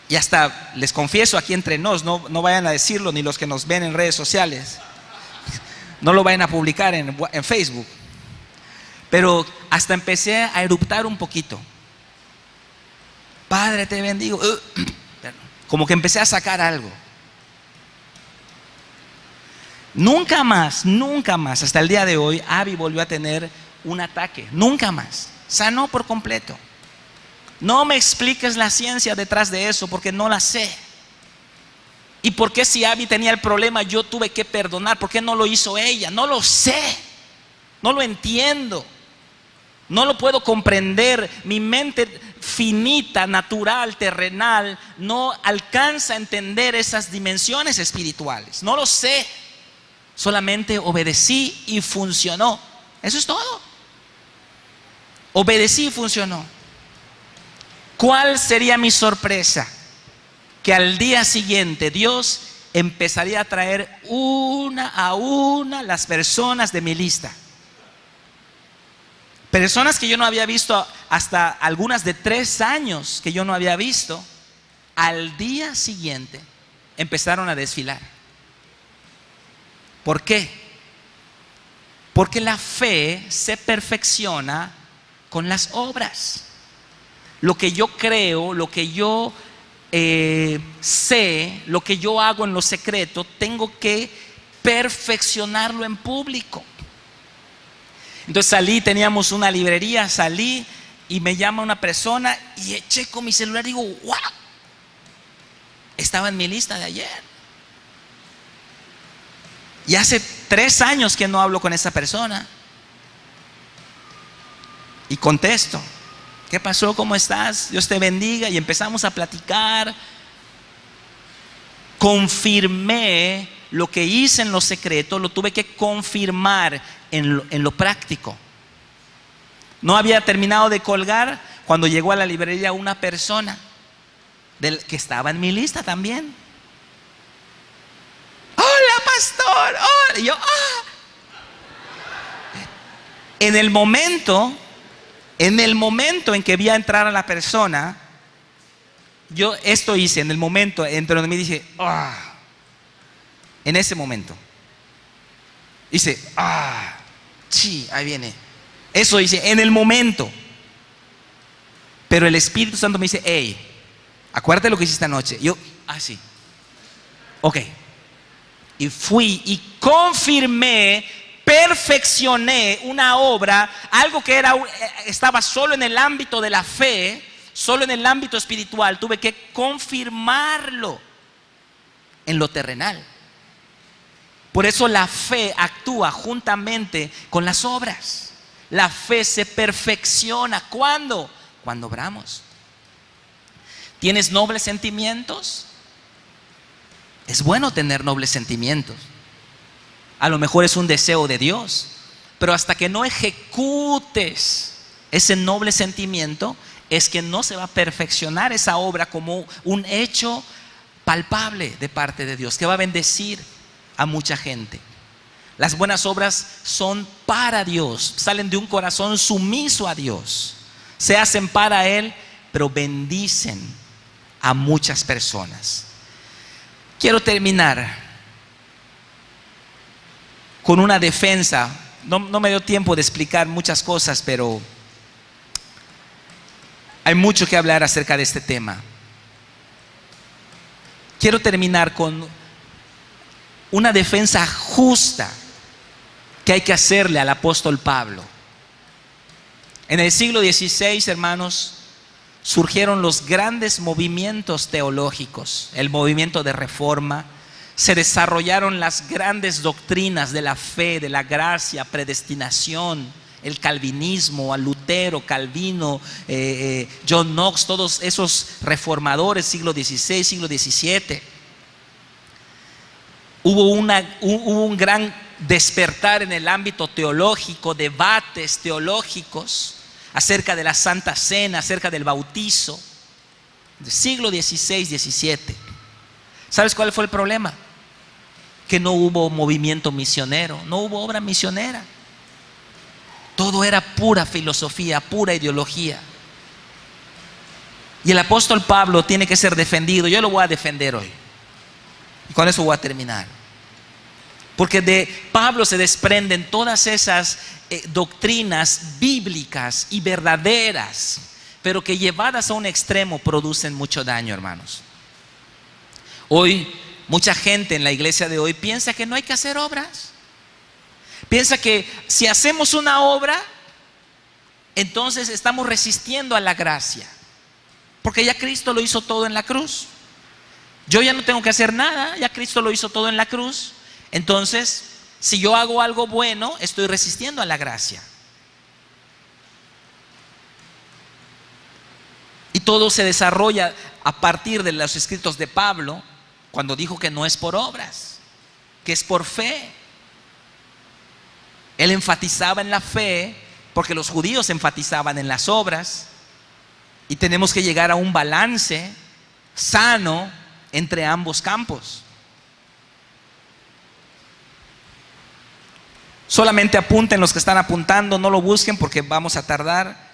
Y hasta les confieso aquí entre nos, no vayan a decirlo ni los que nos ven en redes sociales, no lo vayan a publicar en Facebook, pero hasta empecé a eruptar un poquito. Padre, te bendigo. Como que empecé a sacar algo. Nunca más, hasta el día de hoy, Abby volvió a tener un ataque. Nunca más. Sanó por completo. No me expliques la ciencia detrás de eso, porque no la sé. ¿Y por qué si Abby tenía el problema yo tuve que perdonar? ¿Por qué no lo hizo ella? No lo sé. No lo entiendo. No lo puedo comprender. Mi mente finita, natural, terrenal, no alcanza a entender esas dimensiones espirituales. No lo sé. Solamente obedecí y funcionó. Eso es todo. Obedecí y funcionó. ¿Cuál sería mi sorpresa? Que al día siguiente Dios empezaría a traer una a una las personas de mi lista. Personas que yo no había visto, hasta algunas de 3 años que yo no había visto, al día siguiente empezaron a desfilar. ¿Por qué? Porque la fe se perfecciona con las obras. Lo que yo creo, lo que yo sé, lo que yo hago en lo secreto, tengo que perfeccionarlo en público. Entonces salí, teníamos una librería, salí y me llama una persona y checo mi celular y digo, ¡wow! Estaba en mi lista de ayer. Y hace 3 años que no hablo con esa persona. Y contesto, ¿qué pasó? ¿Cómo estás? Dios te bendiga. Y empezamos a platicar. Confirmé lo que hice en lo secreto lo tuve que confirmar en lo práctico. No había terminado de colgar cuando llegó a la librería una persona que estaba en mi lista también. Hola, pastor. Hola. Y yo, En el momento en que vi a entrar a la persona, yo esto hice. En el momento entre mí dije, en ese momento dice, sí, ahí viene. Eso hice en el momento. Pero el Espíritu Santo me dice, hey, acuérdate lo que hiciste anoche. Yo, sí, ok. Y fui y confirmé, perfeccioné una obra, algo que estaba solo en el ámbito de la fe, solo en el ámbito espiritual. Tuve que confirmarlo en lo terrenal. Por eso la fe actúa juntamente con las obras. La fe se perfecciona. ¿Cuándo? Cuando obramos. ¿Tienes nobles sentimientos? Es bueno tener nobles sentimientos. A lo mejor es un deseo de Dios, pero hasta que no ejecutes ese noble sentimiento, es que no se va a perfeccionar esa obra como un hecho palpable de parte de Dios, que va a bendecir a mucha gente. Las buenas obras son para Dios, salen de un corazón sumiso a Dios, se hacen para Él, pero bendicen a muchas personas. Quiero terminar con una defensa. No me dio tiempo de explicar muchas cosas, pero hay mucho que hablar acerca de este tema. Quiero terminar con una defensa justa que hay que hacerle al apóstol Pablo. En el siglo XVI, hermanos, surgieron los grandes movimientos teológicos, el movimiento de reforma. Se desarrollaron las grandes doctrinas de la fe, de la gracia, predestinación, el calvinismo, a Lutero, Calvino, John Knox, todos esos reformadores, siglo XVI, siglo XVII. Hubo un gran despertar en el ámbito teológico, debates teológicos acerca de la Santa Cena, acerca del bautizo, del siglo XVI, XVII. ¿Sabes cuál fue el problema? Que no hubo movimiento misionero, no hubo obra misionera. Todo era pura filosofía, pura ideología. Y el apóstol Pablo tiene que ser defendido. Yo lo voy a defender hoy. Y con eso voy a terminar. Porque de Pablo se desprenden todas esas doctrinas bíblicas y verdaderas, pero que llevadas a un extremo producen mucho daño, hermanos. Hoy mucha gente en la iglesia de hoy piensa que no hay que hacer obras. Piensa que si hacemos una obra, entonces estamos resistiendo a la gracia, porque ya Cristo lo hizo todo en la cruz. Yo ya no tengo que hacer nada, ya Cristo lo hizo todo en la cruz. Entonces, si yo hago algo bueno, estoy resistiendo a la gracia. Y todo se desarrolla a partir de los escritos de Pablo, cuando dijo que no es por obras, que es por fe. Él enfatizaba en la fe porque los judíos enfatizaban en las obras, y tenemos que llegar a un balance sano entre ambos campos. Solamente apunten los que están apuntando, no lo busquen porque vamos a tardar.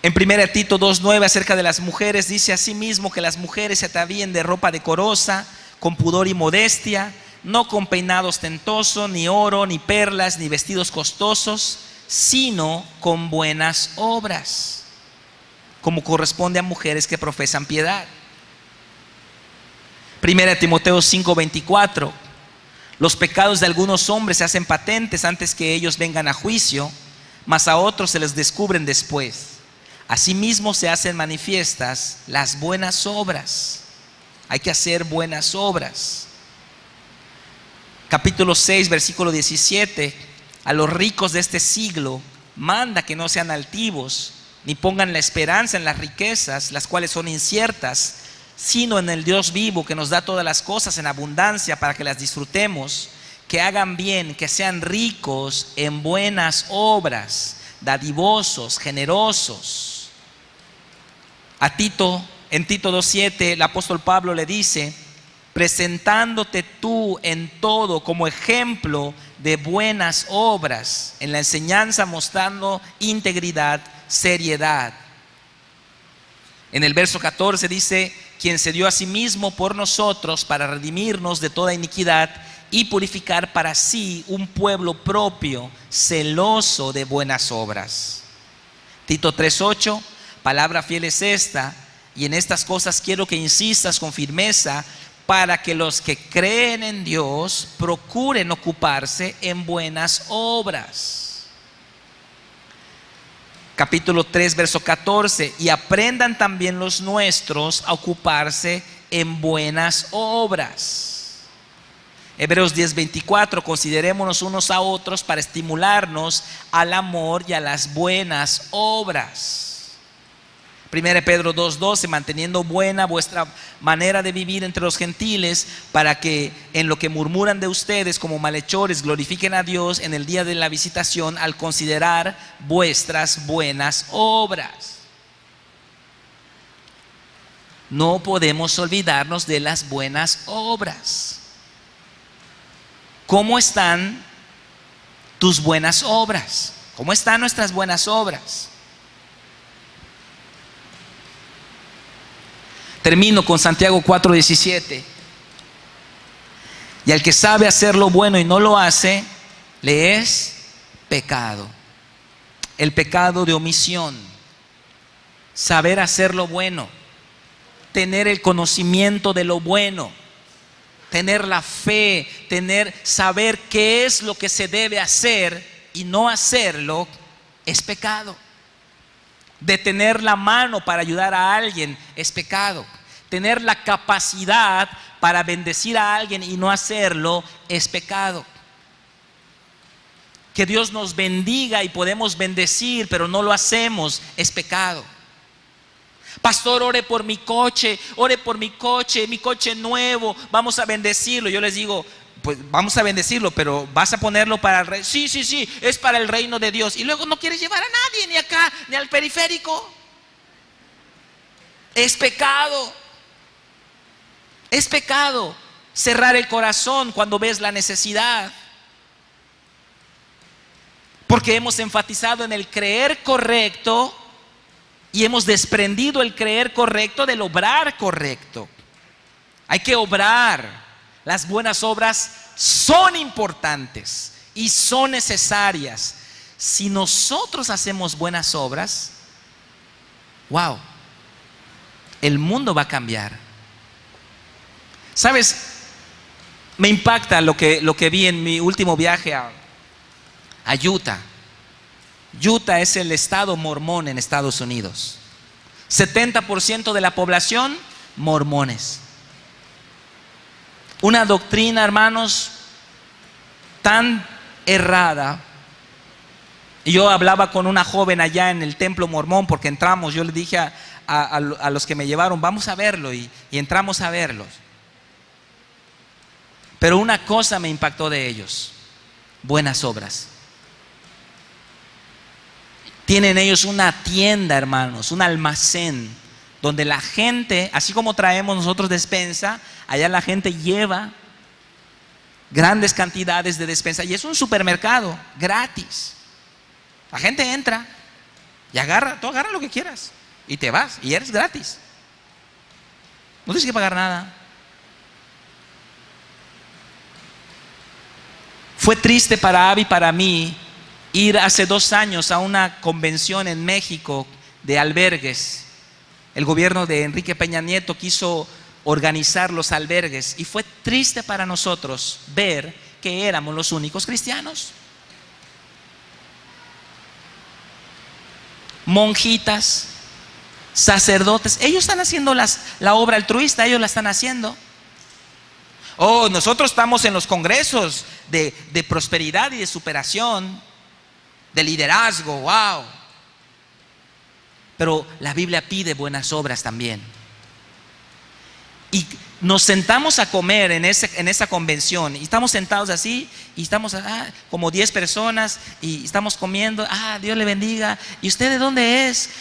En 1 Tito 2:9 acerca de las mujeres dice: asimismo que las mujeres se atavíen de ropa decorosa, con pudor y modestia, no con peinado ostentoso, ni oro, ni perlas, ni vestidos costosos, sino con buenas obras, como corresponde a mujeres que profesan piedad. 1 Timoteo 5:24: los pecados de algunos hombres se hacen patentes antes que ellos vengan a juicio, mas a otros se les descubren después. Asimismo se hacen manifiestas las buenas obras. Hay que hacer buenas obras. Capítulo 6, versículo 17: a los ricos de este siglo manda que no sean altivos, ni pongan la esperanza en las riquezas, las cuales son inciertas, sino en el Dios vivo que nos da todas las cosas en abundancia para que las disfrutemos, que hagan bien, que sean ricos en buenas obras, dadivosos, generosos. A Tito, en Tito 2:7, el apóstol Pablo le dice: presentándote tú en todo como ejemplo de buenas obras, en la enseñanza mostrando integridad, seriedad. En el verso 14 dice: quien se dio a sí mismo por nosotros para redimirnos de toda iniquidad y purificar para sí un pueblo propio, celoso de buenas obras. Tito 3:8, palabra fiel es esta, y en estas cosas quiero que insistas con firmeza, para que los que creen en Dios procuren ocuparse en buenas obras. Capítulo 3, verso 14, y aprendan también los nuestros a ocuparse en buenas obras. Hebreos 10:24, considerémonos unos a otros para estimularnos al amor y a las buenas obras. 1 Pedro 2:12, manteniendo buena vuestra manera de vivir entre los gentiles, para que en lo que murmuran de ustedes como malhechores glorifiquen a Dios en el día de la visitación al considerar vuestras buenas obras. No podemos olvidarnos de las buenas obras. ¿Cómo están tus buenas obras? ¿Cómo están nuestras buenas obras? Termino con Santiago 4:17. Y al que sabe hacer lo bueno y no lo hace, le es pecado. El pecado de omisión. Saber hacer lo bueno. Tener el conocimiento de lo bueno. Tener la fe. Saber qué es lo que se debe hacer y no hacerlo es pecado. De tener la mano para ayudar a alguien es pecado. Tener la capacidad para bendecir a alguien y no hacerlo es pecado. Que Dios nos bendiga y podemos bendecir, pero no lo hacemos, es pecado. Pastor, ore por mi coche mi coche nuevo, vamos a bendecirlo. Yo les digo, pues vamos a bendecirlo, pero vas a ponerlo para el reino. Sí, es para el reino de Dios. Y luego no quieres llevar a nadie, ni acá, ni al periférico. Es pecado. Es pecado cerrar el corazón cuando ves la necesidad. Porque hemos enfatizado en el creer correcto y hemos desprendido el creer correcto del obrar correcto. Hay que obrar. Las buenas obras son importantes y son necesarias. Si nosotros hacemos buenas obras, wow, el mundo va a cambiar. ¿Sabes? Me impacta lo que vi en mi último viaje a Utah. Utah es el estado mormón en Estados Unidos. 70% de la población mormones. Una doctrina, hermanos, tan errada. Y yo hablaba con una joven allá en el templo mormón, porque entramos, yo le dije a los que me llevaron, vamos a verlo, y entramos a verlos. Pero una cosa me impactó de ellos: buenas obras. Tienen ellos una tienda, hermanos, un almacén, donde la gente, así como traemos nosotros despensa, allá la gente lleva grandes cantidades de despensa, y es un supermercado gratis. La gente entra y tú agarras lo que quieras y te vas, y eres gratis. No tienes que pagar nada. Fue triste para Abby y para mí ir hace 2 años a una convención en México de albergues. El gobierno de Enrique Peña Nieto quiso organizar los albergues, y fue triste para nosotros ver que éramos los únicos cristianos. Monjitas, sacerdotes, ellos están haciendo la obra altruista, ellos la están haciendo. Oh, nosotros estamos en los congresos de prosperidad y de superación, de liderazgo, wow. Pero la Biblia pide buenas obras también. Y nos sentamos a comer en esa convención. Y estamos sentados así. Y estamos como 10 personas. Y estamos comiendo. Dios le bendiga. ¿Y usted de dónde es?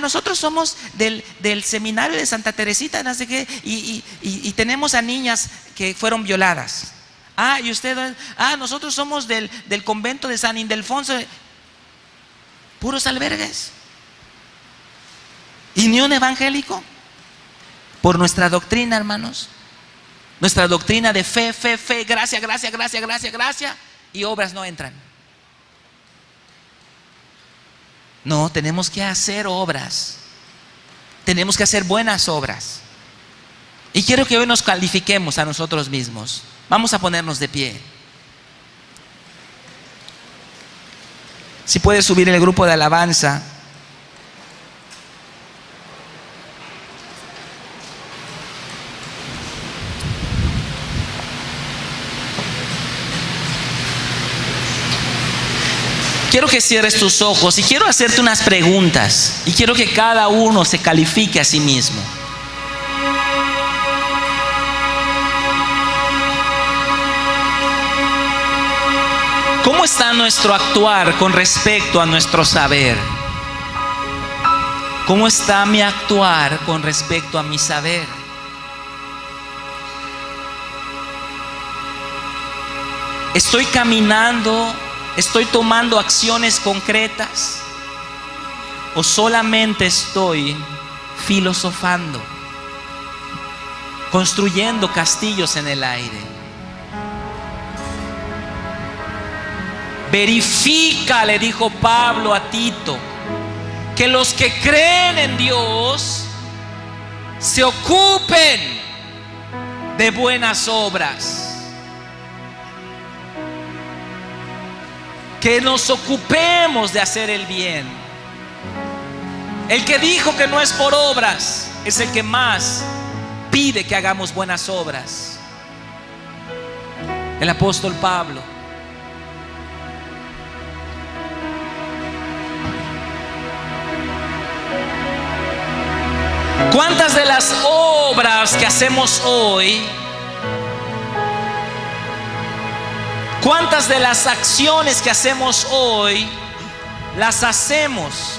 Nosotros somos del seminario de Santa Teresita, no sé qué. Y tenemos a niñas que fueron violadas. ¿Y usted? Nosotros somos del convento de San Ildefonso. Puros albergues. ¿Y ni un evangélico? Por nuestra doctrina, hermanos. Nuestra doctrina de fe, gracia. Y obras no entran. No, tenemos que hacer obras. Tenemos que hacer buenas obras. Y quiero que hoy nos califiquemos a nosotros mismos. Vamos a ponernos de pie. Si puede subir el grupo de alabanza. Quiero que cierres tus ojos y quiero hacerte unas preguntas. Y quiero que cada uno se califique a sí mismo. ¿Cómo está nuestro actuar con respecto a nuestro saber? ¿Cómo está mi actuar con respecto a mi saber? ¿Estoy caminando? ¿Estoy tomando acciones concretas? ¿O solamente estoy filosofando, construyendo castillos en el aire? Verifica, le dijo Pablo a Tito, que los que creen en Dios se ocupen de buenas obras. Que nos ocupemos de hacer el bien. El que dijo que no es por obras es el que más pide que hagamos buenas obras. El apóstol Pablo. ¿Cuántas de las obras que hacemos hoy, cuántas de las acciones que hacemos hoy, las hacemos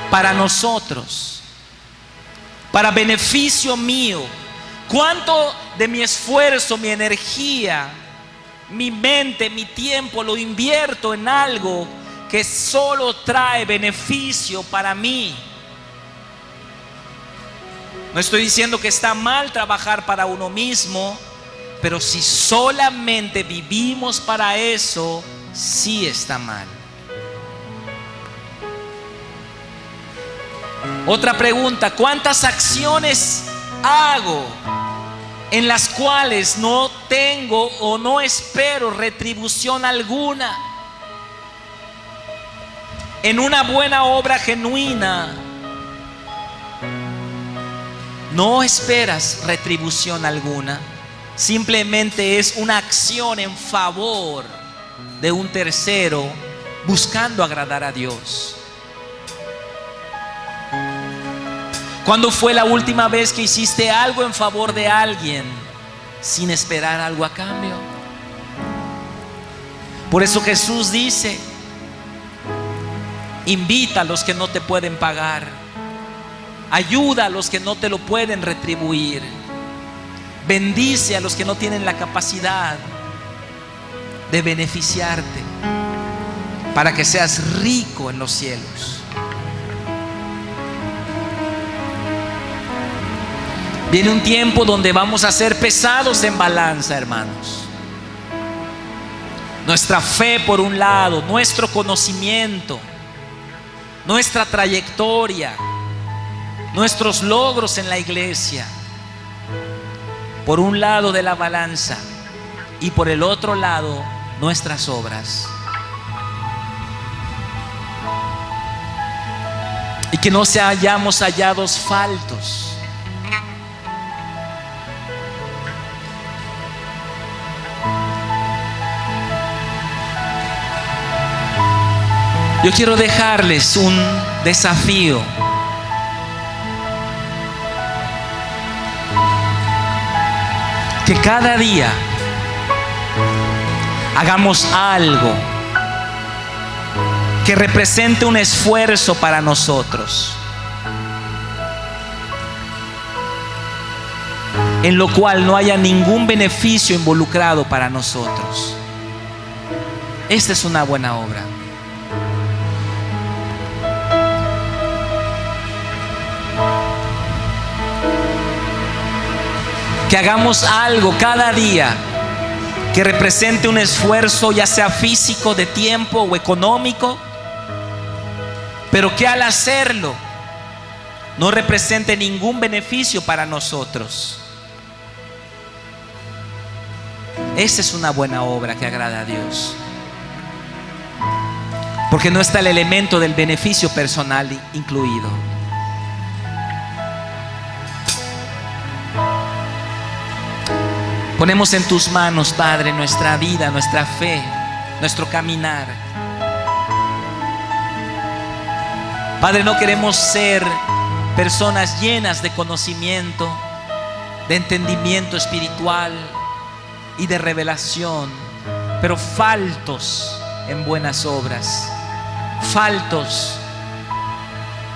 para nosotros, para beneficio mío? ¿Cuánto de mi esfuerzo, mi energía, mi mente, mi tiempo lo invierto en algo que solo trae beneficio para mí? No estoy diciendo que está mal trabajar para uno mismo, pero si solamente vivimos para eso, sí está mal. Otra pregunta: ¿cuántas acciones hago en las cuales no tengo o no espero retribución alguna? En una buena obra genuina no esperas retribución alguna. Simplemente es una acción en favor de un tercero, buscando agradar a Dios. ¿Cuándo fue la última vez que hiciste algo en favor de alguien sin esperar algo a cambio? Por eso Jesús dice: invita a los que no te pueden pagar, ayuda a los que no te lo pueden retribuir, bendice a los que no tienen la capacidad de beneficiarte, para que seas rico en los cielos. Viene un tiempo donde vamos a ser pesados en balanza, hermanos. Nuestra fe por un lado, nuestro conocimiento, nuestra trayectoria, nuestros logros en la iglesia, por un lado de la balanza, y por el otro lado nuestras obras. Y que no se hayamos hallados faltos. Yo quiero dejarles un desafío. que cada día hagamos algo que represente un esfuerzo para nosotros, en lo cual no haya ningún beneficio involucrado para nosotros. Esta es una buena obra. Que hagamos algo cada día que represente un esfuerzo, ya sea físico, de tiempo o económico, pero que al hacerlo no represente ningún beneficio para nosotros. Esa es una buena obra que agrada a Dios, porque no está el elemento del beneficio personal incluido. Ponemos en tus manos, Padre, nuestra vida, nuestra fe, nuestro caminar. Padre, no queremos ser personas llenas de conocimiento, de entendimiento espiritual y de revelación, pero faltos en buenas obras, faltos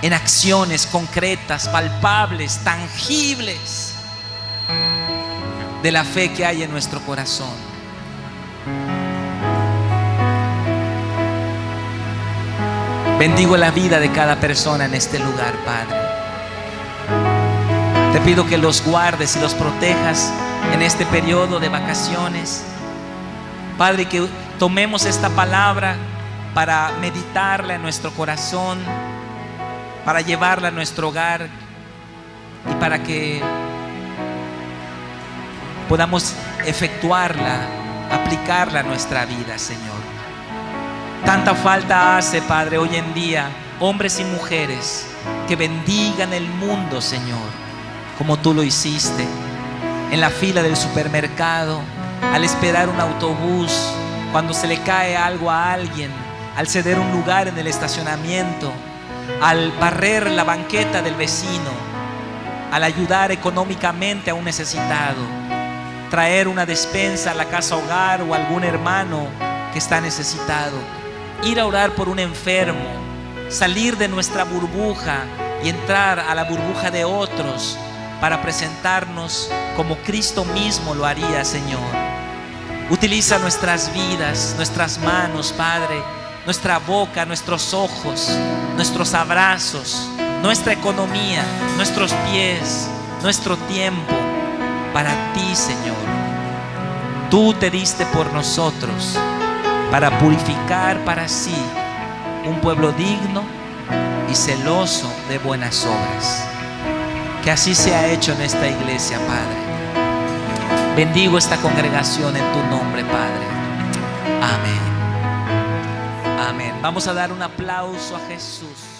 en acciones concretas, palpables, tangibles, de la fe que hay en nuestro corazón. Bendigo la vida de cada persona en este lugar, Padre. Te pido que los guardes y los protejas en este periodo de vacaciones. Padre, que tomemos esta palabra para meditarla en nuestro corazón, para llevarla a nuestro hogar y para que podamos efectuarla, aplicarla a nuestra vida, Señor. Tanta falta hace, Padre, hoy en día, hombres y mujeres que bendigan el mundo, Señor, como tú lo hiciste, en la fila del supermercado, al esperar un autobús, cuando se le cae algo a alguien, al ceder un lugar en el estacionamiento, al barrer la banqueta del vecino, al ayudar económicamente a un necesitado, traer una despensa a la casa hogar o a algún hermano que está necesitado, ir a orar por un enfermo, salir de nuestra burbuja y entrar a la burbuja de otros para presentarnos como Cristo mismo lo haría, Señor. Utiliza nuestras vidas, nuestras manos, Padre, nuestra boca, nuestros ojos, nuestros abrazos, nuestra economía, nuestros pies, nuestro tiempo para ti, Señor. Tú te diste por nosotros para purificar para sí un pueblo digno y celoso de buenas obras. Que así sea hecho en esta iglesia, Padre. Bendigo esta congregación en tu nombre, Padre. Amén. Amén. Vamos a dar un aplauso a Jesús.